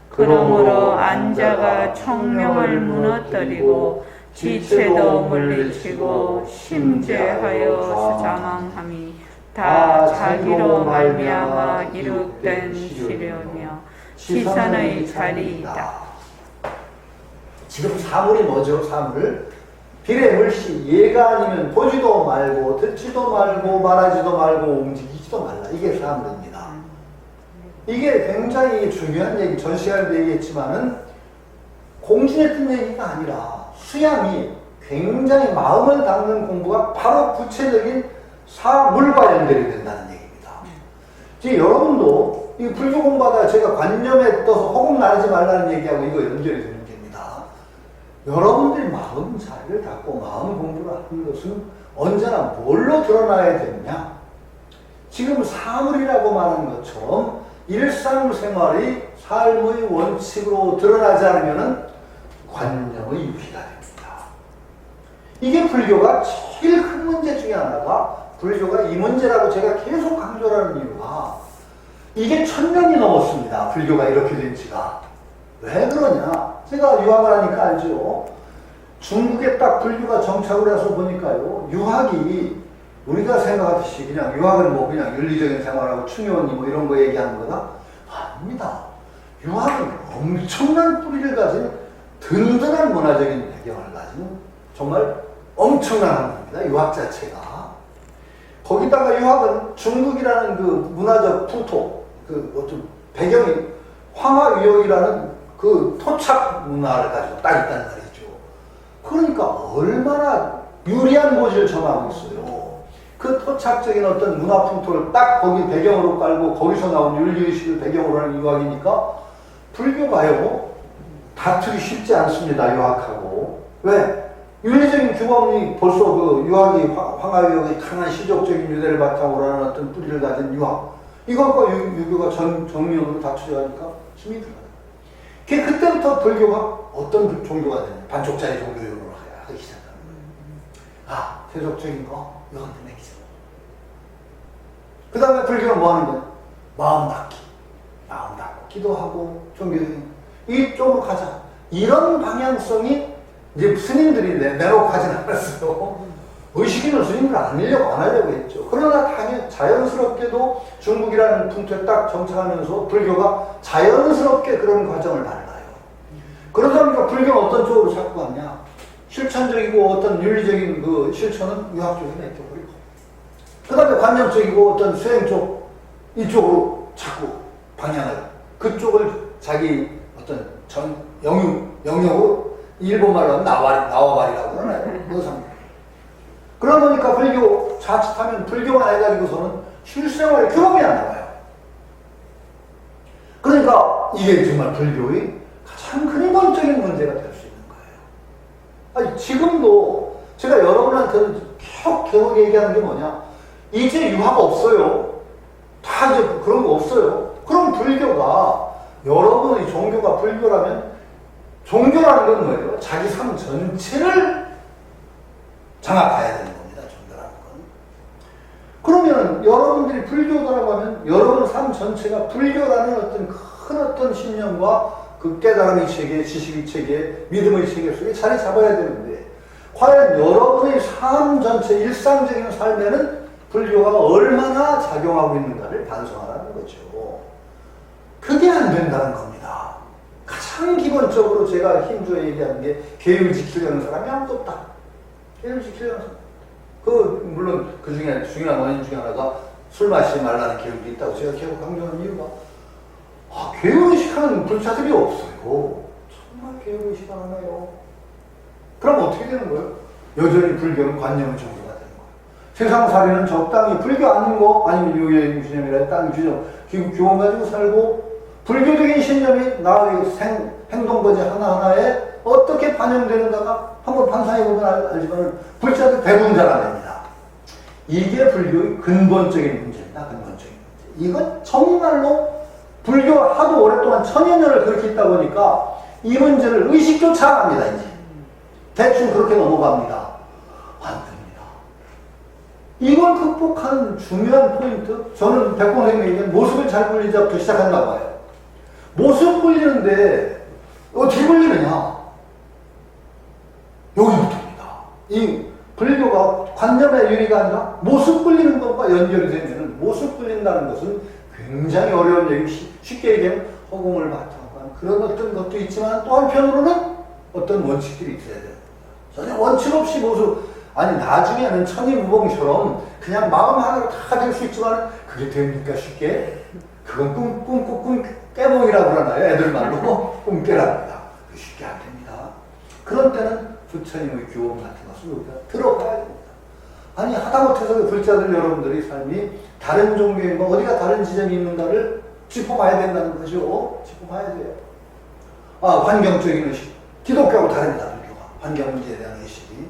그러므로 안자가 총명을 무너뜨리고 지체도 물리치고 심재하여 수장함이 다 자기로 말미암아 이룩된 시료며 지선의 자리이다. 지금 사물이 뭐죠? 사물. 비례물시, 얘가 아니면 보지도 말고 듣지도 말고 말하지도 말고 움직이지도 말라. 이게 사물입니다. 이게 굉장히 중요한 얘기, 전 시간에도 얘기했지만은 공진했던 얘기가 아니라 수양이 굉장히 마음을 닦는 공부가 바로 구체적인 사물과 연결이 된다는 얘기입니다. 지금 여러분도 이 불교 공부하다가 제가 관념에 떠서 허공 나르지 말라는 얘기하고 이거 연결이 되는 겁니다. 여러분들이 마음 자리를 닦고 마음 공부를 하는 것은 언제나 뭘로 드러나야 되느냐? 지금 사물이라고 말하는 것처럼 일상생활의 삶의 원칙으로 드러나지 않으면 관념의 유희가 됩니다. 이게 불교가 제일 큰 문제 중에 하나가, 불교가 이 문제라고 제가 계속 강조하는 이유가 이게 1000년이 넘었습니다. 불교가 이렇게 된 지가. 왜 그러냐? 제가 유학을 하니까 알죠. 중국에 딱 불교가 정착을 해서 보니까요, 유학이 우리가 생각하듯이 그냥 유학은 뭐 그냥 윤리적인 생활하고 충요원이 뭐 이런 거 얘기하는 거다? 아닙니다. 유학은 엄청난 뿌리를 가진 든든한 문화적인 배경을 가진 정말 엄청난 겁니다. 유학 자체가. 거기다가 유학은 중국이라는 그 문화적 풍토, 그 어떤 배경이 황하위역이라는 그 토착 문화를 가지고 딱 있다는 말이죠. 그러니까 얼마나 유리한 고지를 점하고 있어요. 그 토착적인 어떤 문화 풍토를 딱 거기 배경으로 깔고 거기서 나온 윤리의식을 배경으로 하는 유학이니까 불교가요, 다투기 쉽지 않습니다. 유학하고. 왜? 윤리적인 규범이 벌써 그 유학이 황하위역의 강한 시족적인 유대를 바탕으로 하는 어떤 뿌리를 가진 유학, 이것과 유교가 정면으로 다투져 가니까 힘이 들어가요. 그때부터 불교가 어떤 종교가 되냐? 반쪽짜리 종교용으로 하기 시작합니다. 아, 세속적인 거 이건 내기죠. 그 다음에 불교는 뭐 하는 거야? 마음 닫기. 마음 닫고 기도하고 종교적인 이쪽으로 가자. 이런 방향성이 이제 스님들이 내놓고 하진 않았어요. 의식 있는 스님들 안 하려고 했죠. 그러나 당연히 자연스럽게도 중국이라는 풍토에 딱 정착하면서 불교가 자연스럽게 그런 과정을 밟아요. 그러다 보니까 불교는 어떤 쪽으로 자꾸 갔냐? 실천적이고 어떤 윤리적인 그 실천은 유학 쪽에 내켜버리고, 그 다음에 관념적이고 어떤 수행 쪽, 이쪽으로 자꾸 방향을, 그쪽을 자기 어떤 영역으로 일본말로 하면 나와바리라고 그러나요? 그러다 보니까 불교 자칫하면 불교만 해가지고서는 실생활에 규범이 안 나와요. 그러니까 이게 정말 불교의 가장 근본적인 문제가 될 수 있는 거예요. 아니, 지금도 제가 여러분한테 계속 얘기하는 게 뭐냐? 이제 유학 없어요. 다 이제 그런 거 없어요. 그럼 불교가, 여러분의 종교가 불교라면 종교라는 건 뭐예요? 자기 삶 전체를 장악해야 되는 겁니다. 종교라는 건. 그러면 여러분들이 불교도라고 하면 여러분 삶 전체가 불교라는 어떤 큰 어떤 신념과 그 깨달음의 체계, 지식의 체계, 믿음의 체계 속에 자리 잡아야 되는데 과연 여러분의 삶 전체, 일상적인 삶에는 불교가 얼마나 작용하고 있는가를 반성하라는 거죠. 그게 안 된다는 겁니다. 가장 기본적으로 제가 힘주어 얘기하는 게 계율 지키려는 사람이 아무도 없다. 계율 지키려는 사람. 물론 그 중에 중요한 원인 중에 하나가 술 마시지 말라는 계율도 있다고 제가 계속 강조하는 이유가 계율의식하는 불자들이 없어요. 정말 계율의식 안 하나요? 그럼 어떻게 되는 거예요? 여전히 불교는 관념의 종교가 되는 거예요. 세상살이는 적당히 불교 아닌 거 아니면 유효의 신념이라 땅 규정, 교원 가지고 살고 불교적인 신념이 나의 행동거지 하나하나에 어떻게 반영되는가가 한번 반상해보면 알지만 불자들 대부분 잘 안 됩니다. 이게 불교의 근본적인 문제입니다. 근본적인 문제. 이건 정말로 불교가 하도 오랫동안 천여 년을 그렇게 있다 보니까 이 문제를 의식조차 안 합니다. 이제 대충 그렇게 넘어갑니다. 안 됩니다. 이걸 극복하는 중요한 포인트, 저는 백공 선생님이 얘기한 모습을 잘 굴리지 않고 시작한다고 봐요. 모습 굴리는데 어떻게 굴리느냐? 여기부터입니다. 이 불교가 관념의 유리가 아니라 모습 굴리는 것과 연결이 되면 모습 굴린다는 것은 굉장히 어려운 얘기, 쉽게 얘기하면 허공을 바탕한 그런 어떤 것도 있지만 또 한편으로는 어떤 원칙들이 있어야 돼요. 전혀 원칙 없이 모습, 아니 나중에는 천이무봉처럼 그냥 마음 하나로 다 될 수 있지만 그게 됩니까 쉽게? 그건 꿈 깨몽이라고 그러나요? 애들 말로 꿈깨랍니다. 쉽게 안 됩니다. 그런 때는 부처님의 교훈 같은 것을 우리가 들어봐야 됩니다. 아니 하다못해서 불자들 여러분들의 삶이 다른 종교에 뭐 어디가 다른 지점이 있는가를 짚어봐야 된다는 거죠. 짚어봐야 돼요. 환경적인 의식. 기독교하고 다릅니다. 불교가. 환경 문제에 대한 의식이.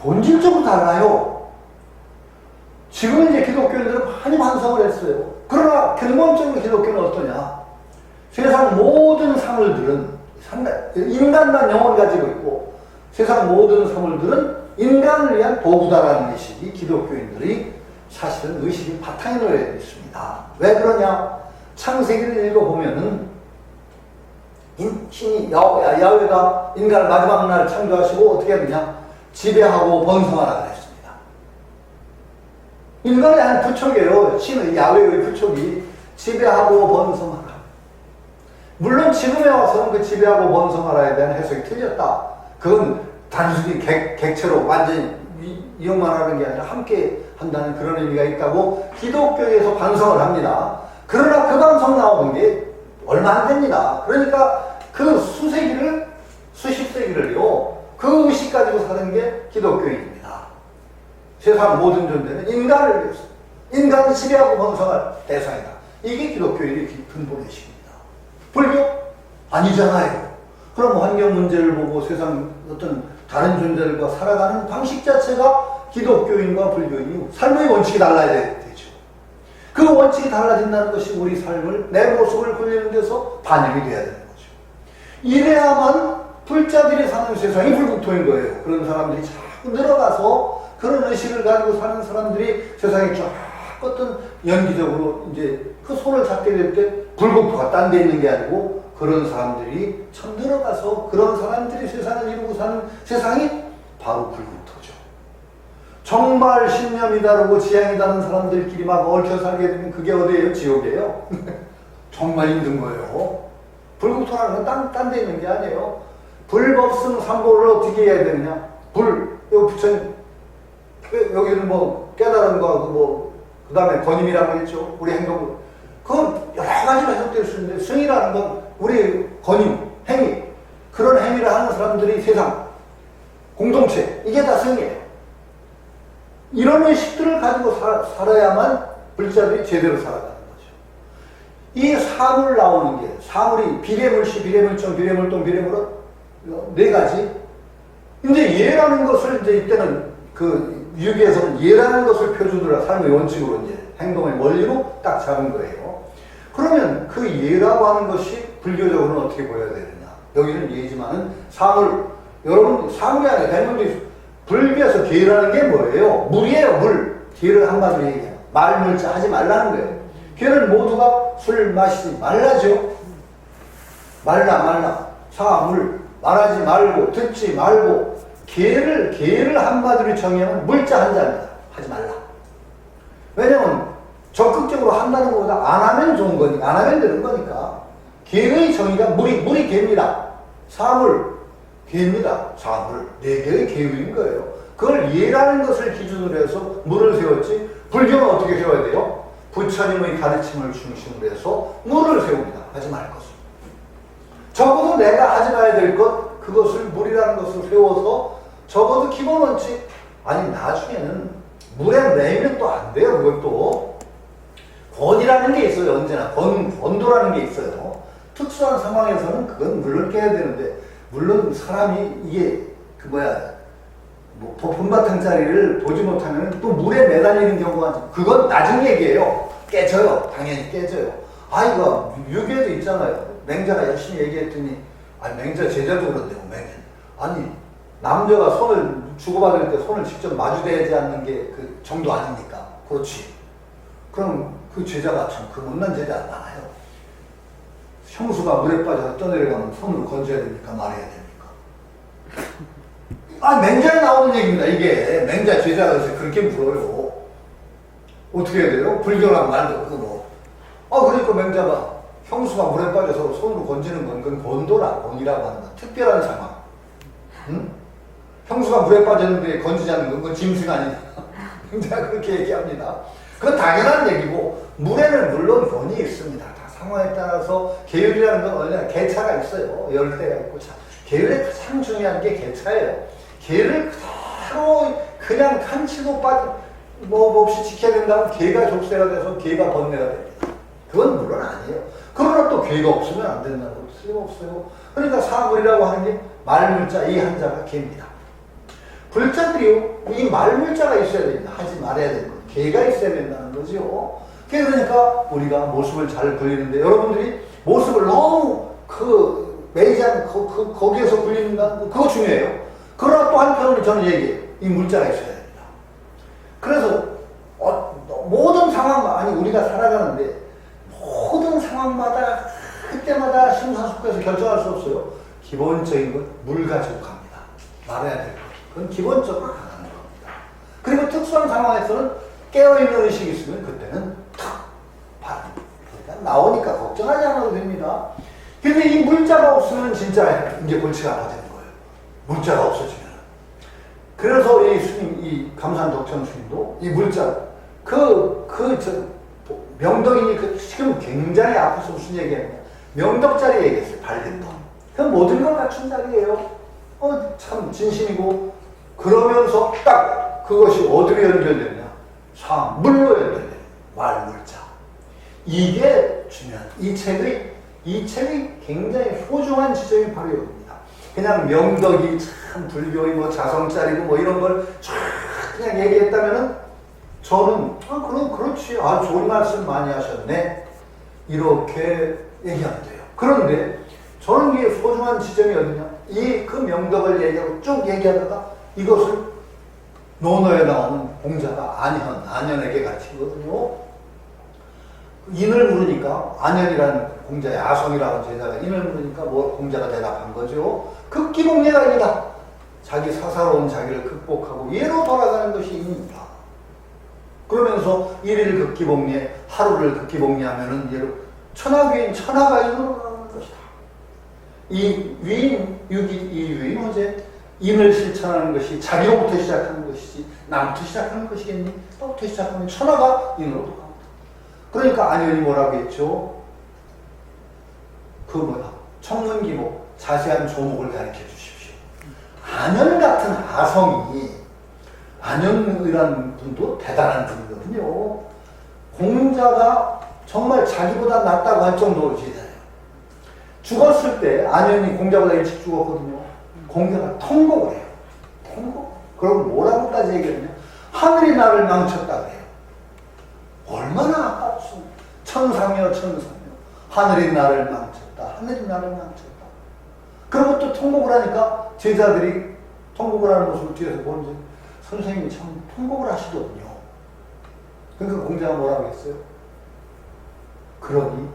본질적으로 달라요. 지금 이제 기독교인들은 많이 반성을 했어요. 그러나 근본적으로 기독교는 어떠냐? 세상 모든 사물들은 인간만 영혼을 가지고 있고 세상 모든 사물들은 인간을 위한 도구다라는 의식이 기독교인들이 사실은 의식이 바탕에 놓여 있습니다. 왜 그러냐? 창세기를 읽어보면은 신이 야훼가 인간을 마지막 날 창조하시고 어떻게 하느냐? 지배하고 번성하라 그랬습니다. 인간의 한 부촉이에요. 신의 야훼의 부촉이 지배하고 번성하라. 물론 지금에 와서는 그 지배하고 번성하라에 대한 해석이 틀렸다. 그건 단순히 객체로 완전히 이용만 하는 게 아니라 함께 한다는 그런 의미가 있다고 기독교에서 반성을 합니다. 그러나 그 반성 나오는 게 얼마 안 됩니다. 그러니까 그 수십 세기를요, 그 의식 가지고 사는 게 기독교인입니다. 세상 모든 존재는 인간을 위해서, 인간을 지배하고 번성할 대상이다. 이게 기독교의 근본 의식입니다. 불교? 아니잖아요. 그럼 환경 문제를 보고 세상 어떤 다른 존재들과 살아가는 방식 자체가 기독교인과 불교인이 삶의 원칙이 달라야 되죠. 그 원칙이 달라진다는 것이 우리 삶을, 내 모습을 굴리는 데서 반영이 돼야 되는 거죠. 이래야만 불자들이 사는 세상이 불국토인 거예요. 그런 사람들이 자꾸 늘어가서 그런 의식을 가지고 사는 사람들이 세상에 쫙 어떤 연기적으로 이제 그 손을 잡게 될 때 불국토가 딴 데 있는 게 아니고 그런 사람들이 참 늘어가서 그런 사람들이 세상을 이루고 사는 세상이 바로 불국토죠. 정말 신념이 다르고 지향이 다른 사람들끼리 막 얽혀 살게 되면 그게 어디예요? 지옥이에요. 정말 힘든 거예요. 불국토라는 건 딴 데 있는 게 아니에요. 불법승 삼보를 어떻게 해야 되느냐? 여기 부처님, 여기는 뭐 깨달은 거하고 그 다음에 권임이라고 하겠죠. 우리 행동. 그건 여러 가지로 해석될 수 있는데 승이라는 건 우리 권임, 행위, 그런 행위를 하는 사람들이 세상, 공동체, 이게 다 승이에요. 이런 의식들을 가지고 살아야만 불자들이 제대로 살아가는 거죠. 이 사물 나오는 게, 사물이 비례물시, 비례물점, 비례물동, 비례물은 네 가지. 근데 예라는 것을 이제 이때는 그 유기에서는 예라는 것을 표준으로 삶의 원칙으로 이제 행동의 원리로 딱 잡은 거예요. 그러면 그 예라고 하는 것이 불교적으로는 어떻게 보여야 되느냐? 여기는 예지만은 사물. 여러분 사물이 아니라 대문들이 불교에서 계라는 게 뭐예요? 물이에요, 물. 계를 한마디로 얘기해요. 말물자 하지 말라는 거예요. 계는 모두가 술 마시지 말라죠. 말라. 사물. 말하지 말고, 듣지 말고. 계를 한마디로 정의하면 물자 한자입니다. 하지 말라. 왜냐면 적극적으로 한다는 것보다 안 하면 좋은 거니까, 안 하면 되는 거니까. 계의 정의가 물이 계입니다. 사물, 계입니다. 사물. 네 개의 계율인 거예요. 그걸 예라는 것을 기준으로 해서 물을 세웠지, 불교는 어떻게 세워야 돼요? 부처님의 가르침을 중심으로 해서 물을 세웁니다. 하지 말 것을. 적어도 내가 하지 말아야 될 것, 그것을 물이라는 것을 세워서 적어도 기본 원칙. 아니 나중에는 물에 매면 또 안 돼요. 그것도 권이라는 게 있어요. 언제나 권도라는 게 있어요. 특수한 상황에서는 그건 물론 깨야 되는데, 물론 사람이 이게 본바탕짜리를 보지 못하면 또 물에 매달리는 경우가, 그건 나중 얘기예요. 깨져요. 당연히 깨져요. 이거 유교에도 있잖아요. 맹자가 열심히 얘기했더니, 맹자 제자도 그런데요. 아니 남자가 손을 주고받을 때 손을 직접 마주대지 않는 게 그 정도 아닙니까? 그렇지. 그럼 그 제자가 참 그 못난 제자 많아요. 형수가 물에 빠져서 떠내려가면 손으로 건져야 됩니까? 말해야 됩니까? 맹자에 나오는 얘기입니다. 이게 맹자 제자가 그렇게 물어요. 어떻게 해야 돼요? 불교랑 말도 그거. 그러니까 맹자가 형수가 물에 빠져서 손으로 건지는 건 그건 권도라, 권이라고 하는 거. 특별한 상황. 응? 형수가 물에 빠졌는데 건지지 않는 건 그건 짐승 아니냐. 맹자가 그렇게 얘기합니다. 그건 당연한 얘기고, 물에는 물론 권이 있습니다. 다 상황에 따라서 계율이라는 건 원래 계차가 있어요. 열대가 있고. 계율에 가장 중요한 게 계차예요. 계율을 그대로 그냥 칸치도 없이 지켜야 된다면 계가 족쇄가 돼서 계가 번뇌가 됩니다. 그건 물론 아니에요. 그러나 또 계가 없으면 안 된다는 것도 쓸모없어요. 그러니까 사물이라고 하는 게 말물자, 이 한자가 계입니다. 불자들이요, 이 말물자가 있어야 됩니다. 하지 말아야 되는 거. 계가 있어야 된다는 거죠. 그러니까 우리가 모습을 잘 그리는데, 여러분들이 모습을 너무 매지 않고 거기에서 그린다는 그거 중요해요. 그러나 또 한편으로 저는 얘기해요. 이 물자가 있어야 됩니다. 그래서 모든 상황, 우리가 살아가는데 모든 상황마다 그때마다 심사숙고해서 결정할 수 없어요. 기본적인 건 물 가지고 갑니다. 말해야 될 것. 그건 기본적으로 가는 겁니다. 그리고 특수한 상황에서는 깨어있는 의식이 있으면 그때는 그러니까 나오니까 걱정하지 않아도 됩니다. 근데 이 물자가 없으면 진짜 이제 골치가 아파지는 거예요. 물자가 없어지면. 그래서 이 감산 덕천 스님도 이 물자, 명덕이니 지금 굉장히 아파서 무슨 얘기했냐. 명덕자리 얘기했어요. 발등도. 그 모든 걸 갖춘 자리예요. 참 진심이고, 그러면서 딱 그것이 어디로 연결되냐. 물로 연결돼요. 말물자. 이게 중요한, 이 책의 굉장히 소중한 지점이 바로 여기입니다. 그냥 명덕이 참 불교의 자성짜리고 이런 걸 쫙 그냥 얘기했다면은 저는 그럼 그렇지, 좋은 말씀 많이 하셨네, 이렇게 얘기하면 돼요. 그런데 저는 이게 소중한 지점이 어디냐, 그 명덕을 얘기하고 쭉 얘기하다가 이것을 논어에 나오는 공자가 안현에게 가르치거든요. 인을 물으니까, 안현이라는 공자의 아성이라는 제자가 인을 물으니까 공자가 대답한 거죠. 극기복례가 아니다. 자기 사사로운 자기를 극복하고 예로 돌아가는 것이 인입니다. 그러면서 일일 극기복례, 하루를 극기복례하면은 예로 천하귀인, 천하가 인으로 나가는 것이다. 이 유인 호재, 인을 실천하는 것이 자기로부터 시작하는 것이지 남부터 시작하는 것이겠니? 나부터 시작하면 천하가 인으로 돌아갑니다. 그러니까 안현이 뭐라고 했죠? 청문기복, 자세한 조목을 가르쳐 주십시오. 안현 같은 아성이, 안현이라는 분도 대단한 분이거든요. 공자가 정말 자기보다 낫다고 할 정도로 제자예요. 죽었을 때 안현이 공자보다 일찍 죽었거든요. 공자가 통곡을 해요. 통곡? 그럼 뭐라고까지 얘기했냐? 하늘이 나를 망쳤다 그래요. 얼마나 아깝소. 천상이여 천상이여, 하늘이 나를 망쳤다. 하늘이 나를 망쳤다. 그리고 또 통곡을 하니까 제자들이 통곡을 하는 모습을 뒤에서 보는데 선생님이 참 통곡을 하시거든요. 그러니까 공자가 뭐라고 했어요? 그러니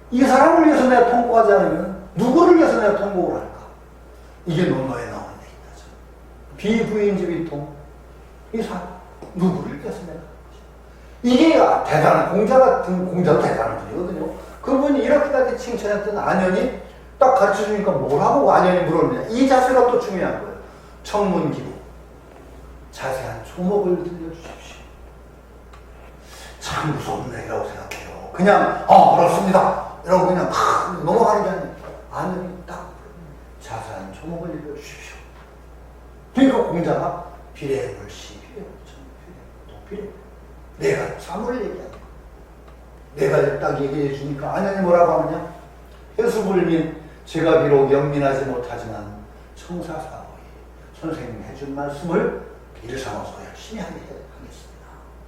이 사람을 위해서 내가 통곡하지 않으면 누구를 위해서 내가 통곡을 할까? 이게 논어에 나오는 얘기죠. 비부인지비통. 이 사람 누구를 위해서 내가 이게 대단한 공자 같은 공자도 대단한 분이거든요. 그분이 이렇게까지 칭찬했던 안현이 딱 가르쳐주니까 뭐라고 안현이 물었느냐. 이 자세가 또 중요한 거예요. 청문기부 자세한 초목을 들려주십시오. 참 무서운 얘기라고 생각해요. 그냥 그렇습니다 이러고 그냥 넘어가는 게 아니에요. 안현이 딱 자세한 초목을 들려주십시오. 그러니까 공자가 비례물시 비례 내가 사물을 얘기한다. 내가 딱 얘기해 주니까 안현이 뭐라고 하느냐. 해수불민 제가 비록 영민하지 못하지만 청사사의 선생님이 해준 말씀을 일삼아서 열심히 하겠습니다.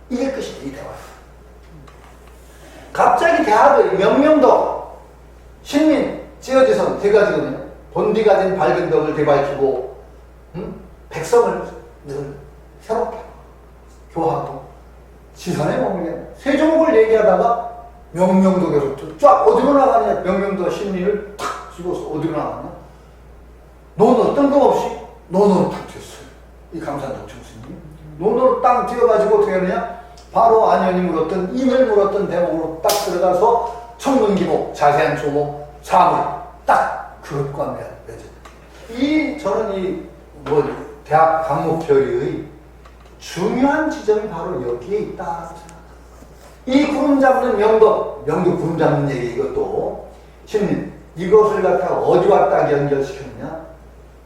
이게 끝이에요. 이 대화. 갑자기 대학의 명명덕 신민 찌어지선 세 가지거든요. 본디 가진 밝은 덕을 되밟히고 백성을 늘 새롭게 교하고 지선에 머물게 세 종목을 얘기하다가 명명덕에서 쫙 어디로 나가느냐. 명명덕 신민을 탁 집어서 어디로 나가냐. 논어 뜬금없이 논어로 탁 튀었어요. 이 강산덕 총수님이 논어로 땅 튀어가지고 어떻게 하느냐. 바로 안현이 물었던 인을 물었던 대목으로 딱 들어가서 청문기복 자세한 조목 사물 딱 그것과 맺은 저는 대학 강목교리의 중요한 지점이 바로 여기에 있다. 이 구름 잡는 명도 구름 잡는 얘기 이것도 신민 이것을 갖다가 어디와 딱 연결시켰냐.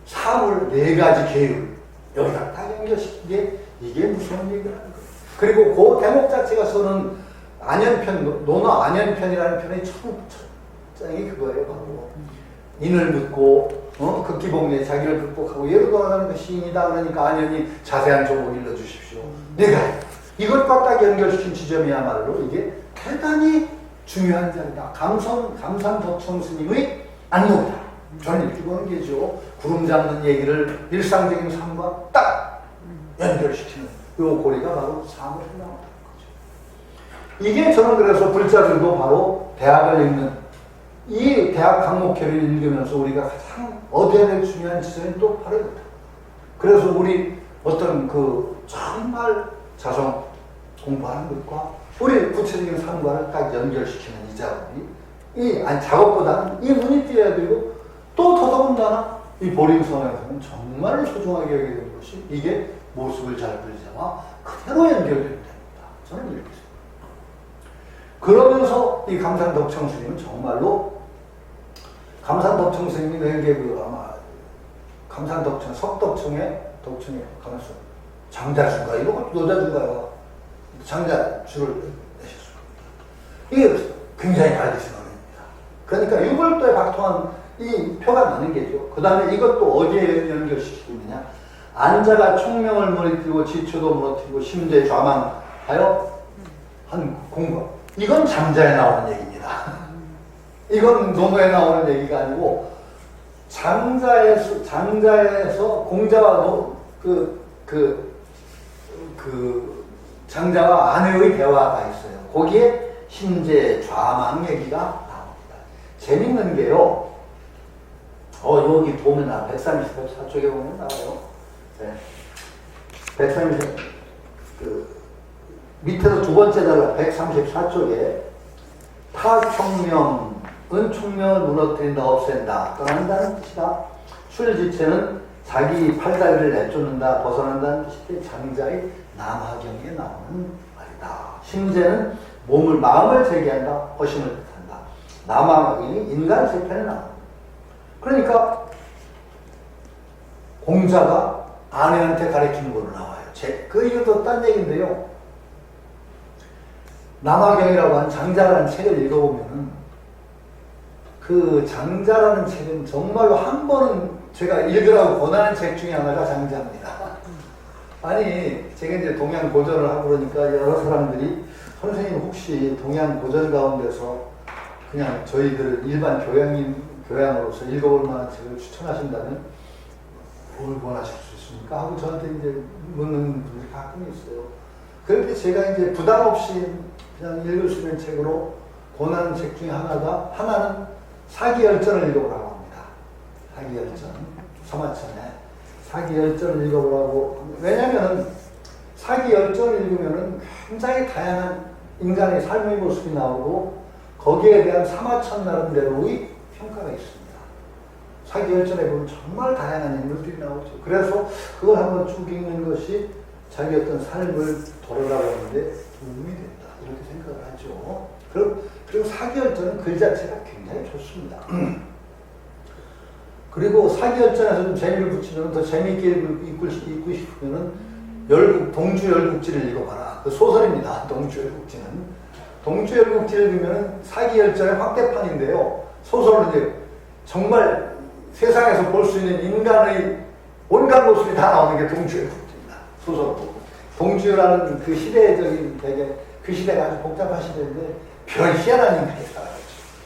사물 네 가지 계율 여기다 딱 연결시킨 게 이게 무서운 얘기라는 거예요. 그리고 그 대목 자체가 써는 안현편 논어 안현편이라는 편의 첫장이 그거예요. 바로 인을 묻고 극기복리에 자기를 극복하고 예로 돌아가는 그 시인이다. 그러니까 안현이 자세한 조목 일러주십시오. 내가 이것과 딱 연결시킨 지점이야말로 이게 대단히 중요한 자리다. 감산덕청 스님의 안목이다. 저는 이렇게 보는 게죠. 구름 잡는 얘기를 일상적인 삶과 딱 연결시키는 이 고리가 바로 사물에 나온다는 거죠. 이게 저는 그래서 불자들도 바로 대학을 읽는 이 대학 강목회를 읽으면서 우리가 가장 얻어야 될 중요한 지점이 또 바로 이거다. 그래서 우리 어떤 정말 자성 공부하는 것과 우리 구체적인 삶과를 딱 연결시키는 이 작업이 작업보다는 이 눈이 띄어야 되고 또 더더군다나 이 보림선에서는 정말 소중하게 여기게 되는 것이 이게 모습을 잘 그리자마 그대로 연결되면 됩니다. 저는 이렇게 생각합니다. 그러면서 이 감산덕청 스님은 정말로 감산덕청 스님이 낸 게 아마 감산덕청 석덕청에 가면서 장자주가 이거 노자주가요. 장자주를 내셨을 겁니다. 이게 굉장히 밝으신 어른입니다. 그러니까 유골도에 박통한 이 표가 나는 게죠. 그 다음에 이것도 어디에 연결시키고 있느냐. 안자가 총명을 무너뜨리고 지초도 무너뜨리고 심재 좌망하여 한 공거. 이건 장자에 나오는 얘기입니다. 이건 논어에 나오는 얘기가 아니고 장자에서 공자와 장자와 아내의 대화가 있어요. 거기에 심재 좌망 얘기가 나옵니다. 재밌는 게요. 여기 보면 134쪽에 보면 나와요. 네. 134, 밑에서 두 번째 달라 134쪽에 타총명은 총명을 무너뜨린다, 없앤다, 떠난다는 뜻이다. 출지체는 자기 팔다리를 내쫓는다, 벗어난다는 뜻인데 장자의 남하경에 나오는 말이다. 심재는 마음을 재개한다, 허심을 뜻한다. 남하경이 인간 세편에 나옵니다. 그러니까 공자가 아내한테 가르치는 걸로 나와요. 그 이유도 딴 얘기인데요. 남하경이라고 하는 장자라는 책을 읽어보면은 그 장자라는 책은 정말로 한 번은 제가 읽으라고 권하는 책 중에 하나가 장자입니다. 아니, 제가 이제 동양 고전을 하고 그러니까 여러 사람들이 선생님 혹시 동양 고전 가운데서 그냥 저희들 일반 교양인 교양으로서 읽어볼 만한 책을 추천하신다면 뭘 권하실 수 있습니까? 하고 저한테 이제 묻는 분들이 가끔 있어요. 그럴 때 제가 이제 부담 없이 그냥 읽을 수 있는 책으로 권하는 책 중에 하나는 사기열전을 읽어보라고 합니다. 사기열전. 서만천의 사기열전을 읽어보라고. 왜냐면은 사기열전을 읽으면은 굉장히 다양한 인간의 삶의 모습이 나오고 거기에 대한 사마천 나름대로의 평가가 있습니다. 사기열전에 보면 정말 다양한 인물들이 나오죠. 그래서 그걸 한번 쭉 읽는 것이 자기 어떤 삶을 돌아가는데 도움이 된다. 이렇게 생각을 하죠. 그리고 사기열전은 글 자체가 굉장히 좋습니다. 그리고 사기열전에서 좀 재미를 붙이면 더 재미있게 읽고 싶으면은 동주열국지를 읽어봐라. 그 소설입니다. 동주열국지는. 동주열국지를 읽으면 사기열전의 확대판인데요. 소설은 이제 정말 세상에서 볼 수 있는 인간의 온갖 모습이 다 나오는 게 동주열국지입니다. 소설도. 동주라는 그 시대적인 되게 그 시대가 아주 복잡한 시대인데 별 희한한 인간이 살아가죠.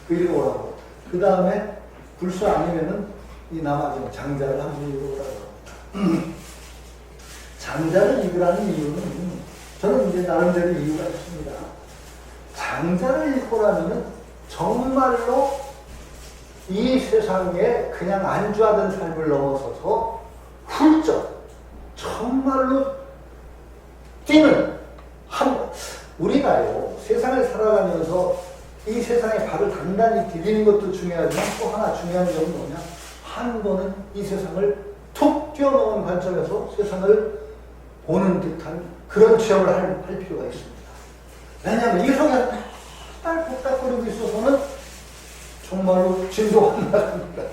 그 읽어보라고. 그 다음에 불수 아니면은 이 남아진 장자를 한번 읽어보라고. 장자를 읽으라는 이유는 저는 이제 나름대로 이유가 있습니다. 장자를 읽고라면은 정말로 이 세상에 그냥 안주하던 삶을 넘어서서 훌쩍 정말로 뛰는 우리가요 세상을 살아가면서 이 세상에 발을 단단히 디디는 것도 중요하지만 또 하나 중요한 점은 뭐냐, 한 번은 이 세상을 툭 뛰어넘은 관점에서 세상을 보는 듯한 그런 체험을 할 필요가 있습니다. 왜냐하면 이 속에 맨날 복닥거리고 있어서는 정말로 진도 안 나갑니다.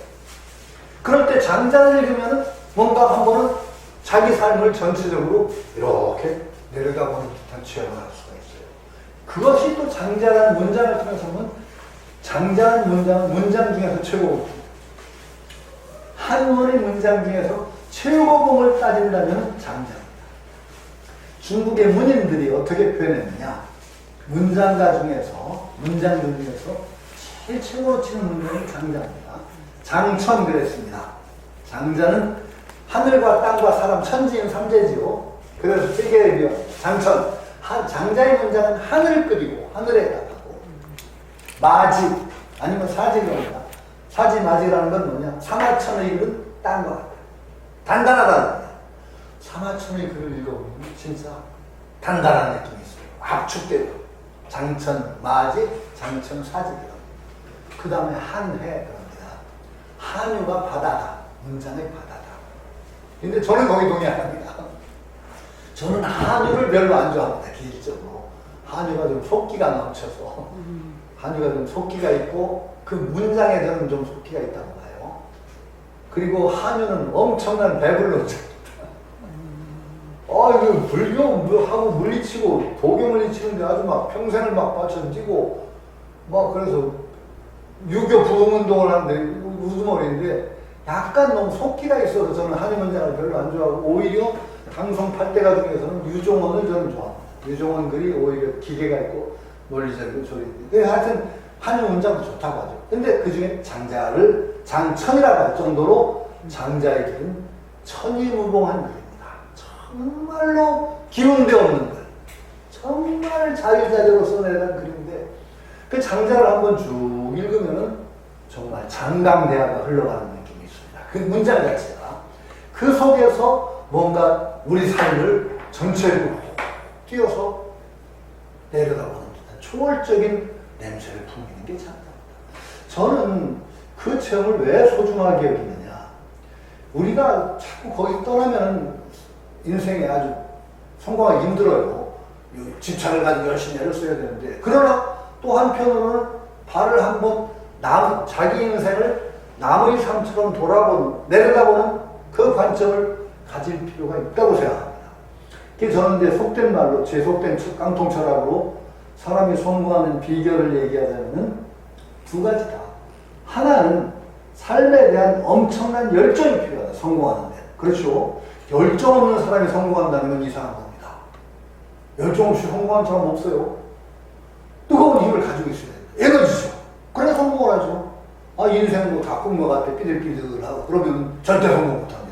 그럴 때 장자를 읽으면 뭔가 한 번은 자기 삶을 전체적으로 이렇게 내려다보는 듯한 체험을 할 수가 있어요. 그것이 또 장자라는 문장을 통해서 보면 장자라는 문장 중에서 최고봉. 한문의 문장 중에서 최고봉을 따진다면 장자입니다. 중국의 문인들이 어떻게 표현했느냐. 문장들 중에서 제일 최고로 치는 문장이 장자입니다. 장천 그랬습니다. 장자는 하늘과 땅과 사람 천지인 삼재지요. 그래서 세계의 묘 장천. 장자의 문장은 하늘을 끓이고 하늘에 답하고 마지 아니면 사지입니다. 사지마지라는 건 뭐냐? 사마천의 글은 땅과 같다. 단단하다는 거야. 사마천의 글을 읽어보면 진짜 단단한 느낌이 있어요. 압축되고 장천, 마지, 장천, 사지입니다. 그 다음에 한해 그럽니다. 한유가 바다다. 문장의 바다다. 근데 저는 거기 동의 안 합니다. 저는 한유를 별로 안 좋아합니다. 기질적으로. 한유가 좀 속기가 넘쳐서 한유가 좀 속기가 있고 그 문장에 저는 좀 속기가 있다고 봐요. 그리고 한유는 엄청난 배불러입니다. 이거 불교하고 물리치고 도교 물리치는데 아주 막 평생을 막 바쳐지고 막 그래서 유교 부흥운동을 하는데 우두머리인데 약간 너무 속기가 있어서 저는 한유 문장을 별로 안 좋아하고 오히려 강성 8대가 중에서는 유종원을 저는 좋아합니다. 유종원 글이 오히려 기계가 있고 논리적이고 조리인데 하여튼 한유 문장도 좋다고 하죠. 근데 그 중에 장자를 장천이라고 할 정도로 장자의 글은 천이무봉한 글입니다. 정말로 기운대 없는 글. 정말 자유자재로 써내는 글인데 그 장자를 한번 쭉 읽으면은 정말 장강대화가 흘러가는 느낌이 있습니다. 그 문장 자체가. 그 속에서 뭔가 우리 삶을 전체로 뛰어서 내려다보는 듯한 초월적인 냄새를 풍기는 게 장자입니다. 저는 그 체험을 왜 소중하게 여기느냐. 우리가 자꾸 거기 떠나면 인생에 아주 성공하기 힘들어요. 집착을 가지고 열심히 애를 써야 되는데 그러나 또 한편으로는 발을 한번 자기 인생을 남의 삶처럼 내려다보는 그 관점을 가질 필요가 있다고 생각합니다. 그래서 저는 이제 속된 말로 제 속된 깡통 철학으로 사람이 성공하는 비결을 얘기하자면 두 가지다. 하나는 삶에 대한 엄청난 열정이 필요하다. 성공하는 데. 그렇죠. 열정 없는 사람이 성공한다는 건 이상한 겁니다. 열정 없이 성공한 사람 없어요. 뜨거운 힘을 가지고 있어야 돼요. 에너지죠. 그래 성공을 하죠. 인생 뭐 다 꿈과 같아 삐들삐들하고 그러면 절대 성공 못합니다.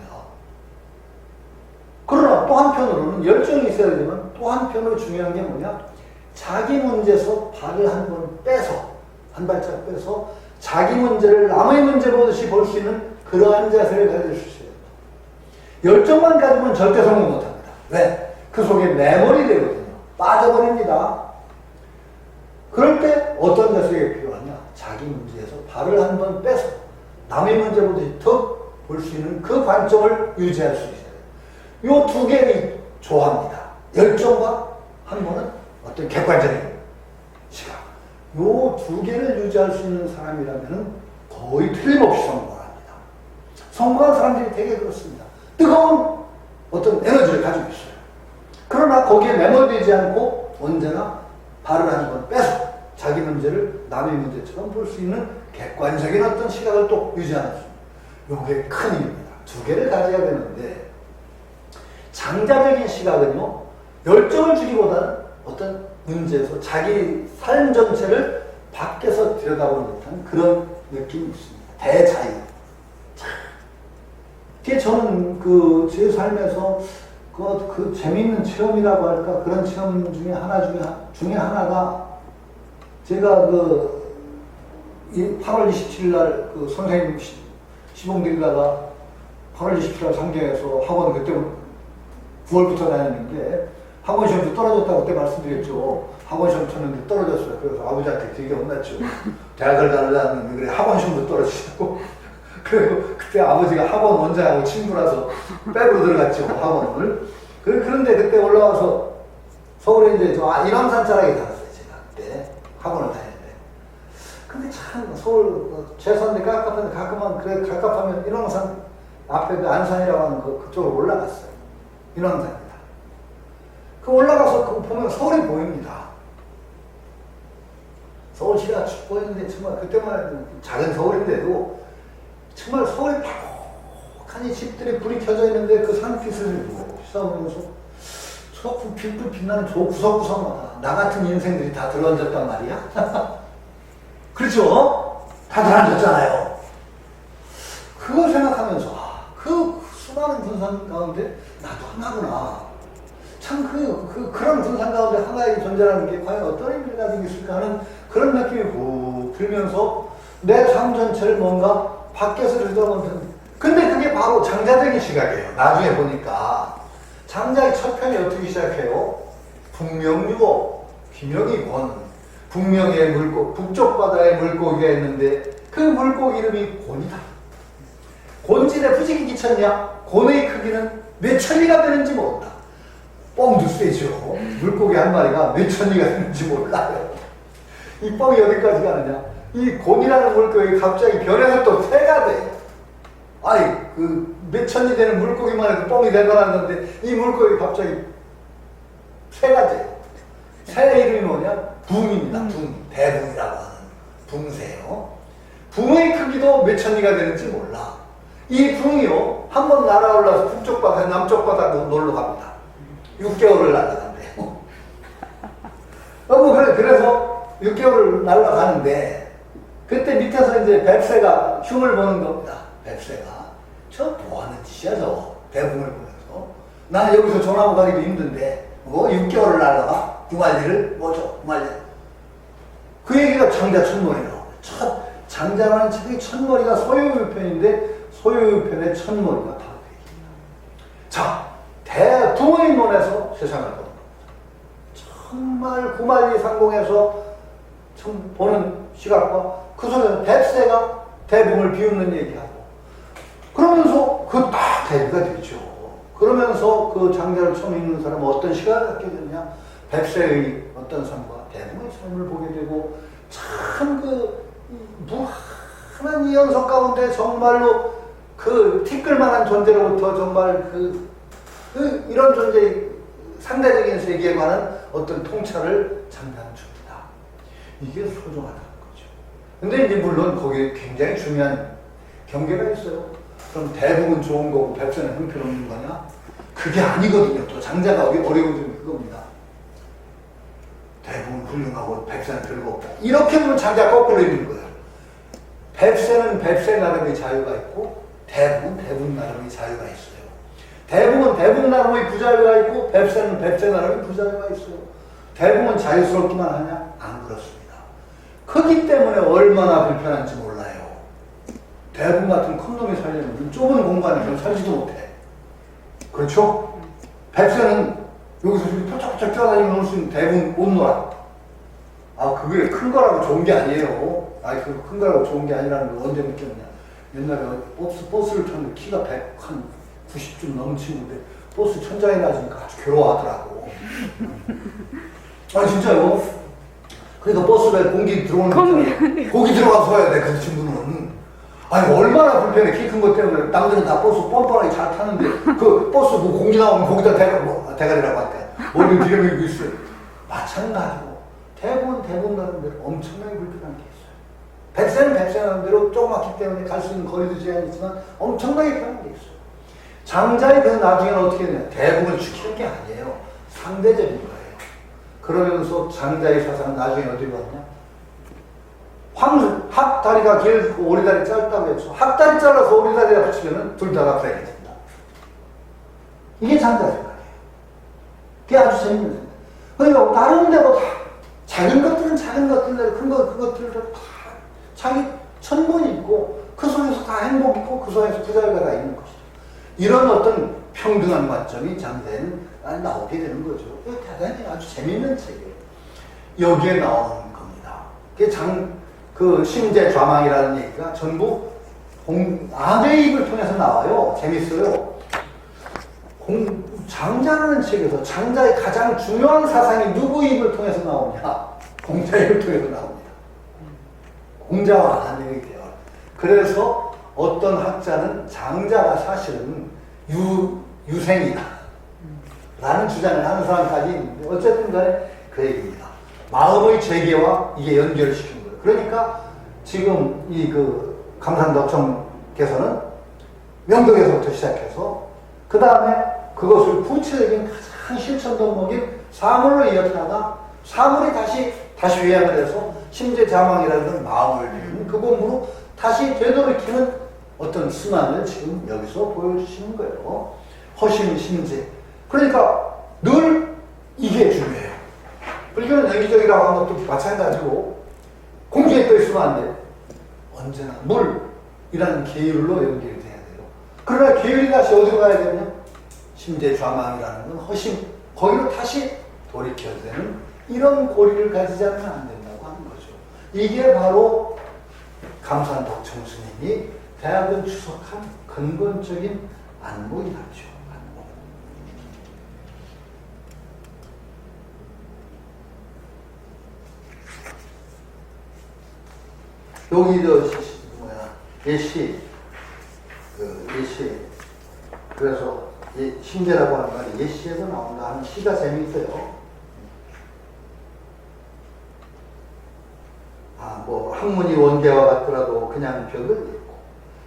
그러나 또 한편으로는 열정이 있어야 되지만 또 한편으로 중요한 게 뭐냐? 자기 문제에서 발을 한 번 빼서, 한 발짝 빼서 자기 문제를 남의 문제 보듯이 볼 수 있는 그러한 자세를 가질 수 있어요. 열정만 가지면 절대 성공 못합니다. 왜? 그 속에 매몰이 되거든요. 빠져버립니다. 그럴 때 어떤 자세가 필요하냐? 자기 문제에서 발을 한 번 빼서 남의 문제 보듯이 더 볼 수 있는 그 관점을 유지할 수 있어요. 요 두 개를 좋아합니다. 열정과 한 번은 어떤 객관적인 시각. 요 두 개를 유지할 수 있는 사람이라면 거의 틀림없이 성공합니다. 성공한 사람들이 되게 그렇습니다. 뜨거운 어떤 에너지를 가지고 있어요. 그러나 거기에 매몰되지 않고 언제나 발을 한 번 빼서 자기 문제를 남의 문제처럼 볼 수 있는 객관적인 어떤 시각을 또 유지하는 수. 요게 큰 힘입니다. 두 개를 가져야 되는데 장자적인 시각은요, 열정을 주기보다는 어떤 문제에서 자기 삶 전체를 밖에서 들여다보는 듯한 그런 느낌이 있습니다. 대자유. 그게 저는 제 삶에서 그 재미있는 체험이라고 할까? 그런 체험 중에 하나가 제가 8월 27일 날 선생님 시봉 드리다가 8월 27일 날 상경에서 학원 그때 9월부터 다녔는데 학원 시험도 떨어졌다고 그때 말씀드렸죠. 학원 시험 쳤는데 떨어졌어요. 그래서 아버지한테 되게 혼났죠. 대학을 가려면 그래 학원 시험도 떨어지고 그리고 그때 아버지가 학원 원장하고 친구라서 백으로 들어갔죠. 학원을. 그런데 그때 올라와서 서울에 이제 인왕산 자락에 살았어요. 제가 그때 학원을 다녔는데. 근데 참 서울 제산대 깝깝한데 가끔은 그래 깝깝하면 인왕산 앞에 그 안산이라고 하는 그쪽으로 올라갔어요. 인왕산입니다. 올라가서 그거 보면 서울이 보입니다. 서울시가 쭉 보이는데 정말 그때만 해도 작은 서울인데도 정말 서울이 벽하니 집들이 불이 켜져 있는데 그 산빛을 휘저으면서 저 빛불 빛나는 저 구석구석마다 나 같은 인생들이 다 들어앉았단 말이야. 그렇죠? 다 들어앉았잖아요. 그걸 생각하면서 그 수많은 분산 가운데 나도 하나구나. 참 그런 분산 가운데 하나의 존재라는 게 과연 어떤 의미를 가지고 있을까 하는 그런 느낌이 훅 들면서 내 삶 전체를 뭔가 밖에서 들여다보면, 근데 그게 바로 장자적인 시각이에요. 나중에 보니까 장자의 첫 편이 어떻게 시작해요? 북명유호, 귀명이권, 북명의 물고기, 북쪽 바다에 물고기가 있는데 그 물고기 이름이 곤이다. 곤질에 부지기 끼쳤냐? 곤의 크기는 몇 천리가 되는지 모른다. 뻥도 세죠. 물고기 한 마리가 몇 천리가 되는지 몰라요. 이 뻥이 어디까지 가느냐? 이 곤이라는 물고기 갑자기 변해서 또 새가 돼요. 아니, 몇 천리 되는 물고기만 해도 뻥이 되어놨는데 이 물고기 갑자기 새가 돼요. 새의 이름이 뭐냐? 붕입니다. 붕. 대붕이라고 하는 붕새요. 붕의 크기도 몇 천리가 되는지 몰라. 이 붕이요, 한번 날아올라서 북쪽 바다, 남쪽 바다 놀러 갑니다. 6개월을 날아간대요. 그래서 6개월을 날아가는데, 그때 밑에서 이제 뱁새가 흉을 보는 겁니다. 뱁새가. 저 뭐 하는 짓이야, 저. 대붕을 보면서. 나는 여기서 전화고 가기도 힘든데, 6개월을 날아가? 구말리를? 뭐죠, 구말리. 그 얘기가 장자 첫머리라고. 장자라는 책의 첫머리가 소유유편인데, 소유유편의 첫머리가 바로 그 얘기입니다. 자, 대붕의 논에서 세상을 보는 겁니다. 정말 구말리 상공에서 보는 시각과 그 속에서 뱁새가 대붕을 비웃는 얘기하고, 그러면서 딱 대비가 되죠. 그러면서 그 장자를 처음 읽는 사람은 어떤 시각을 갖게 되느냐? 뱁새의 어떤 삶과 대붕의 삶을 보게 되고, 참 무한한 이 연속 가운데 정말로 티끌만한 존재로부터 정말 이런 존재의 상대적인 세계에 관한 어떤 통찰을 장자는 줍니다. 이게 소중하다는 거죠. 근데 이제 물론 거기에 굉장히 중요한 경계가 있어요. 그럼 대부분 좋은 거고 뱁새는 형편없는 거냐? 그게 아니거든요. 또 장자가 어려운 점이 그겁니다. 대부분 훌륭하고 뱁새는 별거 없다. 이렇게 보면 장자가 거꾸로 있는 거예요. 뱁새는 뱁새 나름의 자유가 있고 대부는 대부분 나름의 자유가 있어요. 대부분 대부분 나름의 부자유가 있고 뱁새는 뱁새 나름의 부자유가 있어요. 대부분 자유스럽기만 하냐? 안 그렇습니다. 크기 때문에 얼마나 불편한지 몰라요. 대부분 같은 큰 놈이 살려면 좁은 공간에서 살지도 못해. 그렇죠? 뱁새는 여기서 포착포착 뛰어다니면 놀 수 있는 대부분 못 놀아. 아, 그게 큰 거라고 좋은 게 아니에요. 아니, 그 큰 거라고 좋은 게 아니라는 걸 언제 느꼈냐. 옛날에 버스를 탔는데 키가 190좀 넘은 친구인데 버스 천장에 낮으니까 아주 괴로워하더라고. 아니, 진짜요. 그러니까 버스에 공기 들어오는 거 있잖아요. 거기 들어가서 서야 돼, 그 친구는. 아니, 얼마나 불편해. 키 큰 것 때문에. 남들은 다 버스 뻔뻔하게 잘 타는데 그 버스 그 공기 나오면 거기다 대가리라고 할까. 머리를 들여밀고 있어요. 마찬가지로. 대부분 가는 데로 엄청나게 불편한 게 있어요. 뱁새는 뱁새 나는 대로 조그맣기 때문에 갈 수 있는 거리도 제한이 있지만 엄청나게 편한 게 있어요. 장자의 그 나중에는 어떻게 되냐. 대부분을 지키는 게 아니에요. 상대적인 거예요. 그러면서 장자의 사상은 나중에 어디로 갔냐. 학다리가 길고 오리다리 짧다고 해서 학다리 잘라서 오리다리에 붙이면 둘 다 갚아야 됩니다. 이게 장자의 생각이에요. 그게 아주 재밌는 생각. 그러니까 다른 데로 다 작은 것들은 작은 것들대로 큰 것들은 다 자기 천본이 있고 그 속에서 다 행복 있고 그 속에서 부자유가 다 있는 것이죠. 이런 어떤 평등한 관점이 장자에는 나오게 되는 거죠. 이거 대단히 아주 재밌는 책이에요. 여기에 나오는 겁니다. 그 심재 좌망이라는 얘기가 전부 아내의 입을 통해서 나와요. 재밌어요. 장자라는 책에서 장자의 가장 중요한 사상이 누구 입을 통해서 나오냐? 공자의 입을 통해서 나옵니다. 공자와 아내의 대화. 그래서 어떤 학자는 장자가 사실은 유생이다 라는 주장을 하는 사람까지 있는데 어쨌든 간에 그 얘기입니다. 마음의 재계와 이게 연결시킨 거예요. 그러니까 지금 이 감산덕청께서는 명덕에서부터 시작해서 그 다음에 그것을 구체적인 가장 실천 덕목인 사물로 이었다가 사물이 다시 회양을 해서 심재자망이라는 건 마음을 비우는 그 공부로 다시 되돌이키는 어떤 순환을 지금 여기서 보여주시는 거예요. 허심, 심재. 그러니까 늘 이게 중요해요. 불교는 연기적이라고 하는 것도 마찬가지고 공기에 떠 있으면 안 돼. 언제나 물이라는 계율로 연결이 돼야 돼요. 그러나 계율이 다시 어디로 가야 되냐? 심재좌망이라는 건 허심, 거기로 다시 돌이켜야 되는 이런 고리를 가지지 않으면 안 된다고 하는 거죠. 이게 바로 감산덕청 스님이 대학을 추석한 근본적인 안목이라죠. 여기 예시 그래서 심재라고 하는 말이 예시에서 나온다 하는 시가 재미있어요. 학문이 원대와 같더라도 그냥 벽을 읽고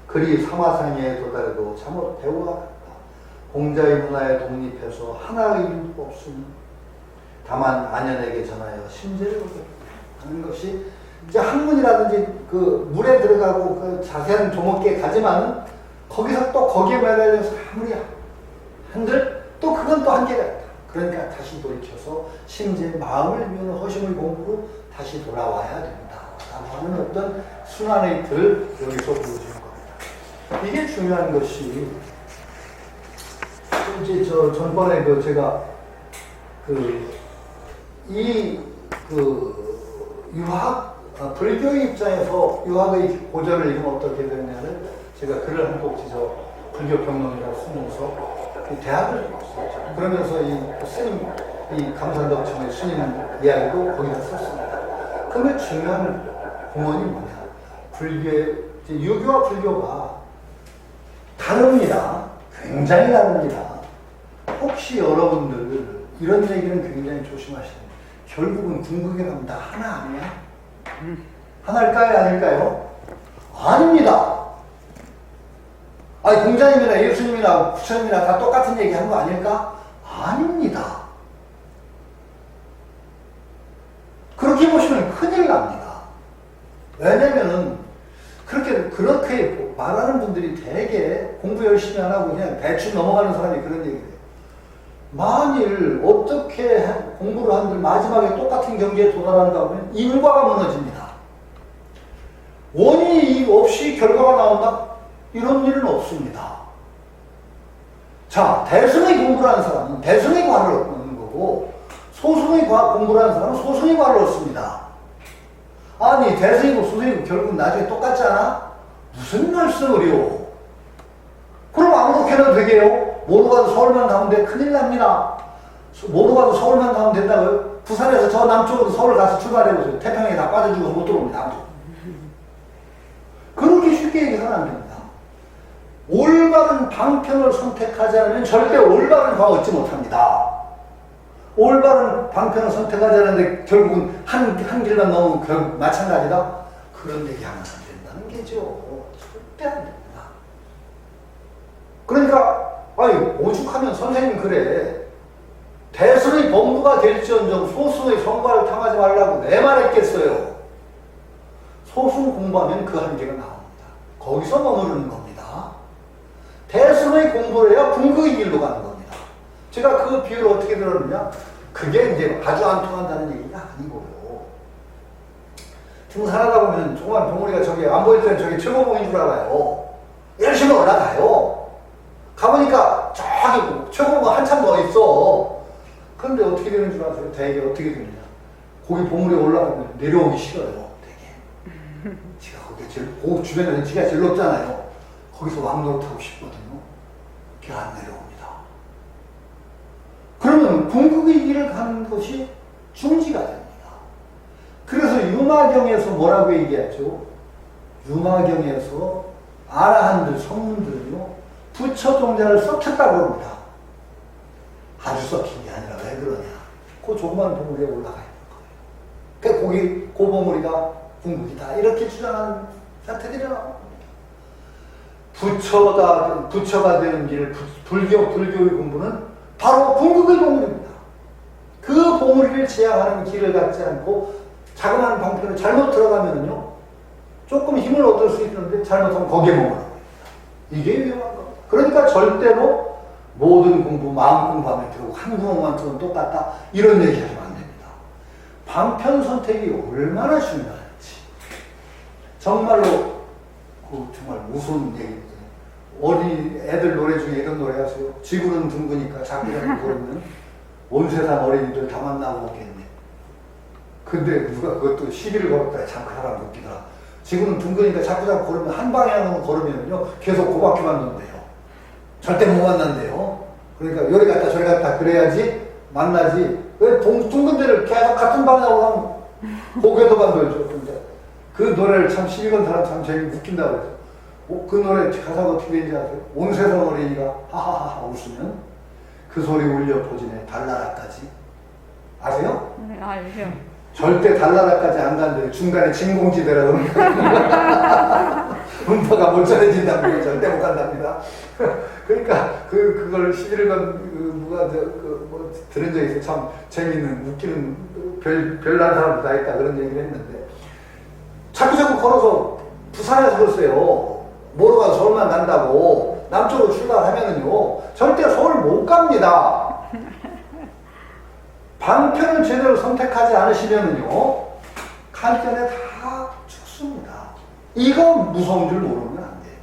글이 사마상에 도달해도 참으로 배우와 같다. 공자의 문화에 독립해서 하나의 이유도 없으니 다만 안연에게 전하여 심재를 보겠다 하는 것이 이제 학문이라든지 그 물에 들어가고 그 자세한 조목기에 가지만은 거기서 또 거기에 매달려서 아무리 한들 또 그건 또 한계가 있다. 그러니까 다시 돌이켜서 심지어 마음을 비우는 허심의 공부로 다시 돌아와야 된다. 라고 하는 어떤 순환의 틀을 여기서 보여주는 겁니다. 이게 중요한 것이 이제 전번에 제가 유학 불교의 입장에서 유학의 고전을 읽으면 어떻게 되느냐를 제가 글을 한 곡 지서 불교평론이라고 쓰면서 대학을 읽었어요. 그러면서 이 감산덕청의 스님 이야기도 거기다 썼습니다. 그러면 중요한 공헌이 뭐냐? 유교와 불교가 다릅니다. 굉장히 다릅니다. 혹시 여러분들 이런 얘기는 굉장히 조심하시는 결국은 궁극에 가면 다 하나 아니야? 하나일까요? 아닐까요? 아닙니다. 아니 공자님이나 예수님이나 부처님이나 다 똑같은 얘기 하는 거 아닐까? 아닙니다. 그렇게 보시면 큰일 납니다. 왜냐면은 그렇게 그렇게 말하는 분들이 되게 공부 열심히 안 하고 그냥 대충 넘어가는 사람이 그런 얘기를 해요. 만일 어떻게 공부를 한들 마지막에 똑같은 경지에 도달한다면 인과가 무너집니다. 원인이 없이 결과가 나온다? 이런 일은 없습니다. 자, 대승의 공부를 하는 사람은 대승의 과를 얻는 거고 소승의 공부를 하는 사람은 소승의 과를 얻습니다. 아니 대승이고 소승이고 결국 나중에 똑같지 않아? 무슨 말씀을요? 그럼 아무렇게나 되게요? 뭐로 가도 서울만 가면 돼? 큰일 납니다. 뭐로 가도 서울만 가면 된다고요? 부산에서 저 남쪽으로 서울 가서 출발해보세요. 태평양에 다 빠져주고서 못 들어옵니다. 그렇게 쉽게 얘기하면 안 됩니다. 올바른 방편을 선택하지 않으면 절대 올바른 과 얻지 못합니다. 올바른 방편을 선택하지 않는데 결국은 한 길만 넘으면 결국 마찬가지다? 그런 얘기하면 안 된다는 게죠. 절대 안 됩니다. 그러니까 아니 오죽하면 선생님 그래. 대승의 법무가 될지언정 소승의 성과를 탐하지 말라고 내 말했겠어요. 소승 공부하면 그 한계가 나옵니다. 거기서 머무르는 겁니다. 대승의 공부를 해야 궁극의 길로 가는 겁니다. 제가 그 비유를 어떻게 들었느냐? 그게 이제 아주 안 통한다는 얘기가 아니고요. 등산하다 보면 조그만 봉우리가 저기 안 보일 때는 저기 최고봉인 줄 알아요. 열심히 올라가요. 가보니까 저기 최고봉은 한참 더 있어. 그런데 어떻게 되는 줄 아세요? 되게 어떻게 되느냐? 거기 봉우리에 올라가면 내려오기 싫어요. 되게. 지가 거기 그 주변에는 지가 제일 높잖아요. 거기서 왕노릇하고 싶거든요. 걔 안 내려옵니다. 그러면 궁극의 길을 가는 것이 중지가 됩니다. 그래서 유마경에서 뭐라고 얘기하죠? 유마경에서 아라한들, 성문들은요, 부처 동자를 썩혔다고 합니다. 아주 썩힌 게 아니라 왜 그러냐? 그 조그만 봉우리에 올라가 있는 거예요. 그러니까 거기, 그 봉우리가 궁극이다. 이렇게 주장하는 사태들이 나옵니다. 부처가 되는 길, 불교의 공부는 바로 궁극의 봉우리입니다. 그 봉우리를 지향하는 길을 갖지 않고 자그마한 방편을 잘못 들어가면요, 조금 힘을 얻을 수 있는데 잘못하면 거기에 머무르는 겁니다. 이게 위험한 겁니다. 그러니까 절대로 모든 공부, 마음 공부하면 결국 한 구멍만 틀면 똑같다. 이런 얘기 하시면 안 됩니다. 방편 선택이 얼마나 중요한지. 정말로, 정말 무서운 얘기입니다. 어린 애들 노래 중에 이런 노래 하세요. 지구는 둥그니까 자꾸자꾸 걸으면 온 세상 어린이들 다 만나고 오겠네. 근데 누가 그것도 시비를 걸었다. 참 그 사람 웃기더라. 지구는 둥그니까 자꾸자꾸 걸으면 한 방향으로 걸으면요 계속 고맙게만 논대요. 절대 못 만난대요. 그러니까 요리 갔다 저리 갔다 그래야지 만나지. 왜 둥근 데를 계속 같은 방향으로 하면 고개도 만들죠. 근데 그 노래를 참 시비 건 사람 참 제일 웃긴다고 그래서 그 노래 가사가 어떻게 되는지 아세요? 온 세상 어린이가 하하하하 웃으면 그 소리 울려 퍼지네 달나라까지. 아세요? 네, 알죠. 절대 달나라까지 안 가는데 중간에 진공지대라 그러니까 음파가 못 전해진답니다. 절대 못 간답니다. 그러니까 그걸 시비를 건 누가 뭐 들은 적이 있어요. 참 재밌는 웃기는 별난 사람도 다 있다 그런 얘기를 했는데 자꾸 걸어서 부산에서 그랬어요. 뭐로 가서 서울만 간다고 남쪽으로 출발하면은요 절대 서울 못 갑니다. 방편을 제대로 선택하지 않으시면은요 갈변에 다 죽습니다. 이거 무서운 줄 모르면 안 돼요.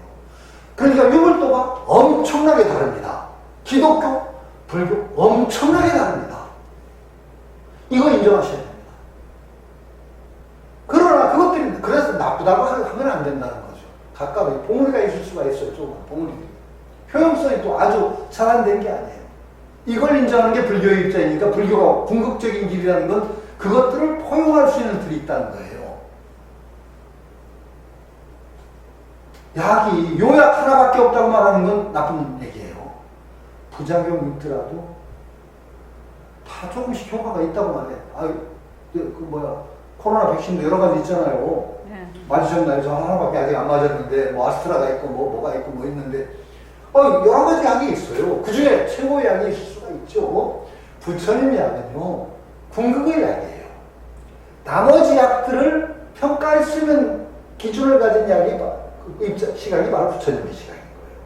그러니까 유물도가 엄청나게 다릅니다. 기독교, 불교 엄청나게 다릅니다. 이거 인정하셔야 됩니다. 그러나 그것들이 그래서 나쁘다고 하면 안 된다는 거죠. 가까이 봉우리가 있을 수가 있어요. 조금 봉우리들이. 효용성이 또 아주 상한된 게 아니에요. 이걸 인정하는 게 불교의 입장이니까 불교가 궁극적인 길이라는 건 그것들을 포용할 수 있는 들이 있다는 거예요. 약이 요약 하나밖에 없다고 말하는 건 나쁜 얘기예요. 부작용이 있더라도 다 조금씩 효과가 있다고 말해요. 코로나 백신도 여러 가지 있잖아요. 네. 맞으셨나요? 저 하나밖에 아직 안 맞았는데, 뭐 아스트라가 있고, 뭐가 있고, 뭐 있는데, 여러 가지 약이 있어요. 그 중에 최고의 약이 있을 수가 있죠. 부처님 약은요, 궁극의 약이에요. 나머지 약들을 평가할 수 있는 기준을 가진 약이 시각이 바로 부처님의 시각인 거예요.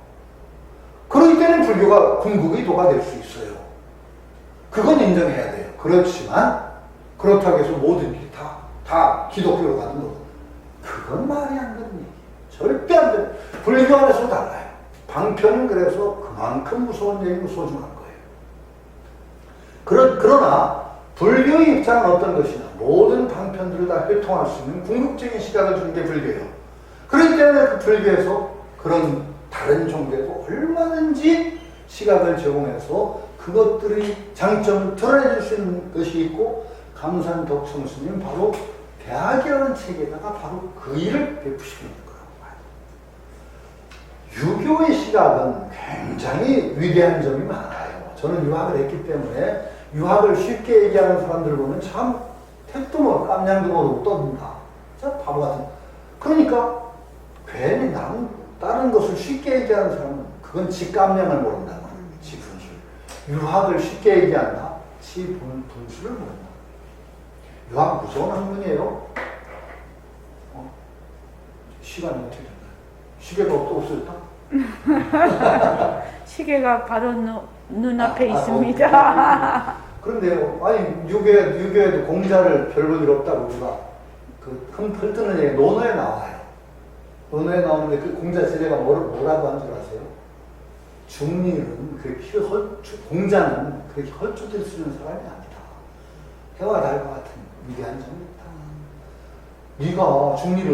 그럴 때는 불교가 궁극의 도가 될 수 있어요. 그건 인정해야 돼요. 그렇지만 그렇다고 해서 모든 게 다 기독교로 가는 거고 그건 말이 안 되는 얘기. 절대 안 돼. 불교 안에서 달라요. 방편은 그래서 그만큼 무서운 얘기고 소중한 거예요. 그러나 불교의 입장은 어떤 것이냐. 모든 방편들을 다 회통할 수 있는 궁극적인 시각을 주는 게 불교예요. 그렇기 때문에 그 불교에서 그런 다른 종교에도 얼마든지 시각을 제공해서 그것들의 장점을 드러내줄 수 있는 것이 있고 감산 덕성 스님 바로 대학이라는 책에다가 바로 그 일을 베푸시고 있는 거예요. 유교의 시각은 굉장히 위대한 점이 많아요. 저는 유학을 했기 때문에 유학을 쉽게 얘기하는 사람들 보면 참 택도 모르고 깜냥도 모르고 떠든다. 진짜 바보 같은. 그러니까 괜히 나는 다른 것을 쉽게 얘기하는 사람은 그건 지 깜냥을 모른다는 거예요. 지 분술. 유학을 쉽게 얘기한다. 지 분술을 모른다. 유학 무서운 학문이에요. 시간이 어떻게 됐나요? 시계가 또 없어졌다? 시계가 바로 눈앞에 있습니다. 그런데요, 아니, 유교에도 공자를 별볼 일 없다고 우리가 흠뜨는 얘기, 논어에 나와요. 논어에 나오는데 그 공자 제자가 뭐라고 한 줄 아세요? 중리는 공자는 그렇게 헐쭉될 수 있는 사람이 아니다. 해와 달과 같은 위대한 점이 있다. 네가 중리를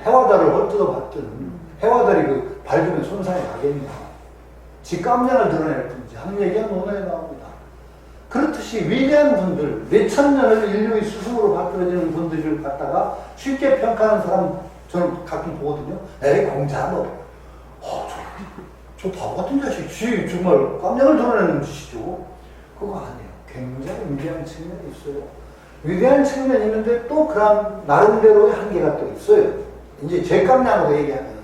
해와 달을 헐뜯어 봤든 해와 달이 그 밝으면 손상이 가겠냐. 지 깜냥을 드러낼 뿐이지 하는 얘기가 논어에 나옵니다. 그렇듯이 위대한 분들, 몇천 년을 인류의 스승으로 바뀌어지는 분들을 갖다가 쉽게 평가하는 사람 저는 가끔 보거든요. 에이, 공자 뭐. 저 바보 같은 자식이 정말 깜냥을 드러내는 짓이죠. 그거 아니에요. 굉장히 위대한 측면이 있어요. 위대한 측면이 있는데 또 그런 나름대로의 한계가 또 있어요. 이제 제 깜냥으로 얘기하면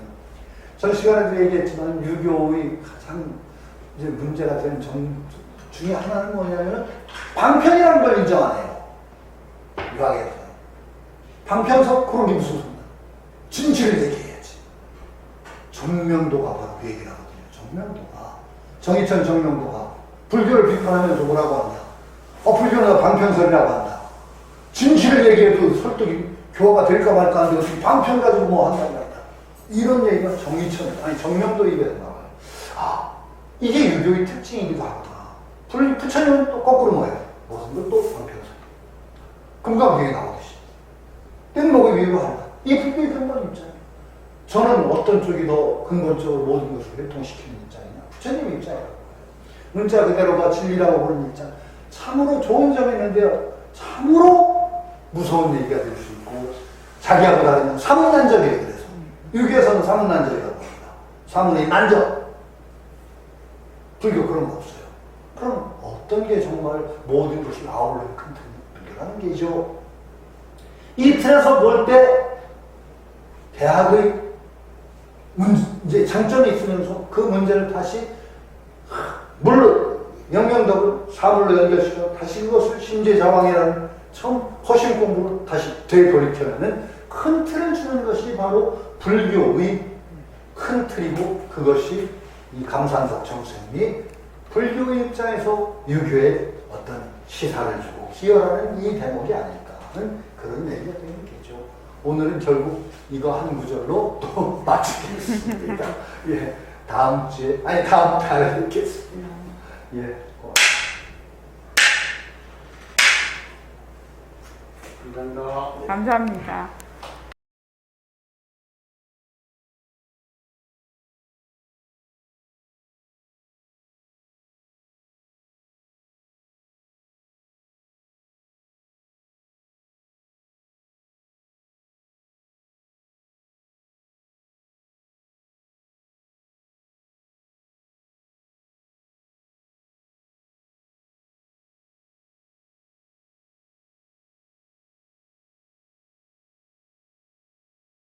전 시간에도 얘기했지만 유교의 가장 이제 문제가 되는 점 중에 하나는 뭐냐면 방편이라는 걸 인정 안 해요. 유학에서. 방편서 그러기 무슨 소리야. 진실을 얘기해야지. 정명도가 바로 그 얘기를 하거든요. 정명도가. 정의천 정명도가 불교를 비판하면서 뭐라고 하냐. 불교는 방편설이라고 한다. 진실을 얘기해도 설득이 교화가 될까 말까 하는데 어떻게 방편 가지고 뭐 한다고 한다. 이런 얘기가 정명도 입에서 나와요. 이게 유교의 특징이기도 하구나. 부처님은 또 거꾸로 뭐예요? 무슨 것도 방편설. 금강경에 나오듯이. 땡목의 위로 한다. 이 불교의 근본 입장이에요. 저는 어떤 쪽이 더 근본적으로 모든 것을 회통시키는 입장이냐? 부처님의 입장이라고 해요. 문자 그대로가 진리라고 보는 입장. 참으로 좋은 점이 있는데요. 참으로 무서운 얘기가 될 수 있고 자기하고 다르냐? 사문난적이에요. 그래서 유교에서는 사문난적이라고 합니다. 사문의 난적. 불교 그런 거 없어요. 그럼 어떤 게 정말 모든 것을 아울러 큰 불교라는 게죠. 이 틀에서 볼 때 대학의 이제 장점이 있으면서 그 문제를 다시 물론 영명덕을 사물로 연결시켜 다시 그것을 심재자왕이라는 처음 허심 공부를 다시 되돌이켜내는 큰 틀을 주는 것이 바로 불교의 큰 틀이고 그것이 이 감산석 정스님이 불교의 입장에서 유교에 어떤 시사를 주고 기여하는 이 대목이 아닐까 하는 그런 얘기가 되는 게죠. 오늘은 결국 이거 한 구절로 또 마치겠습니다. 예, 다음 달에 뵙겠습니다. 예, 고맙습니다. 감사합니다.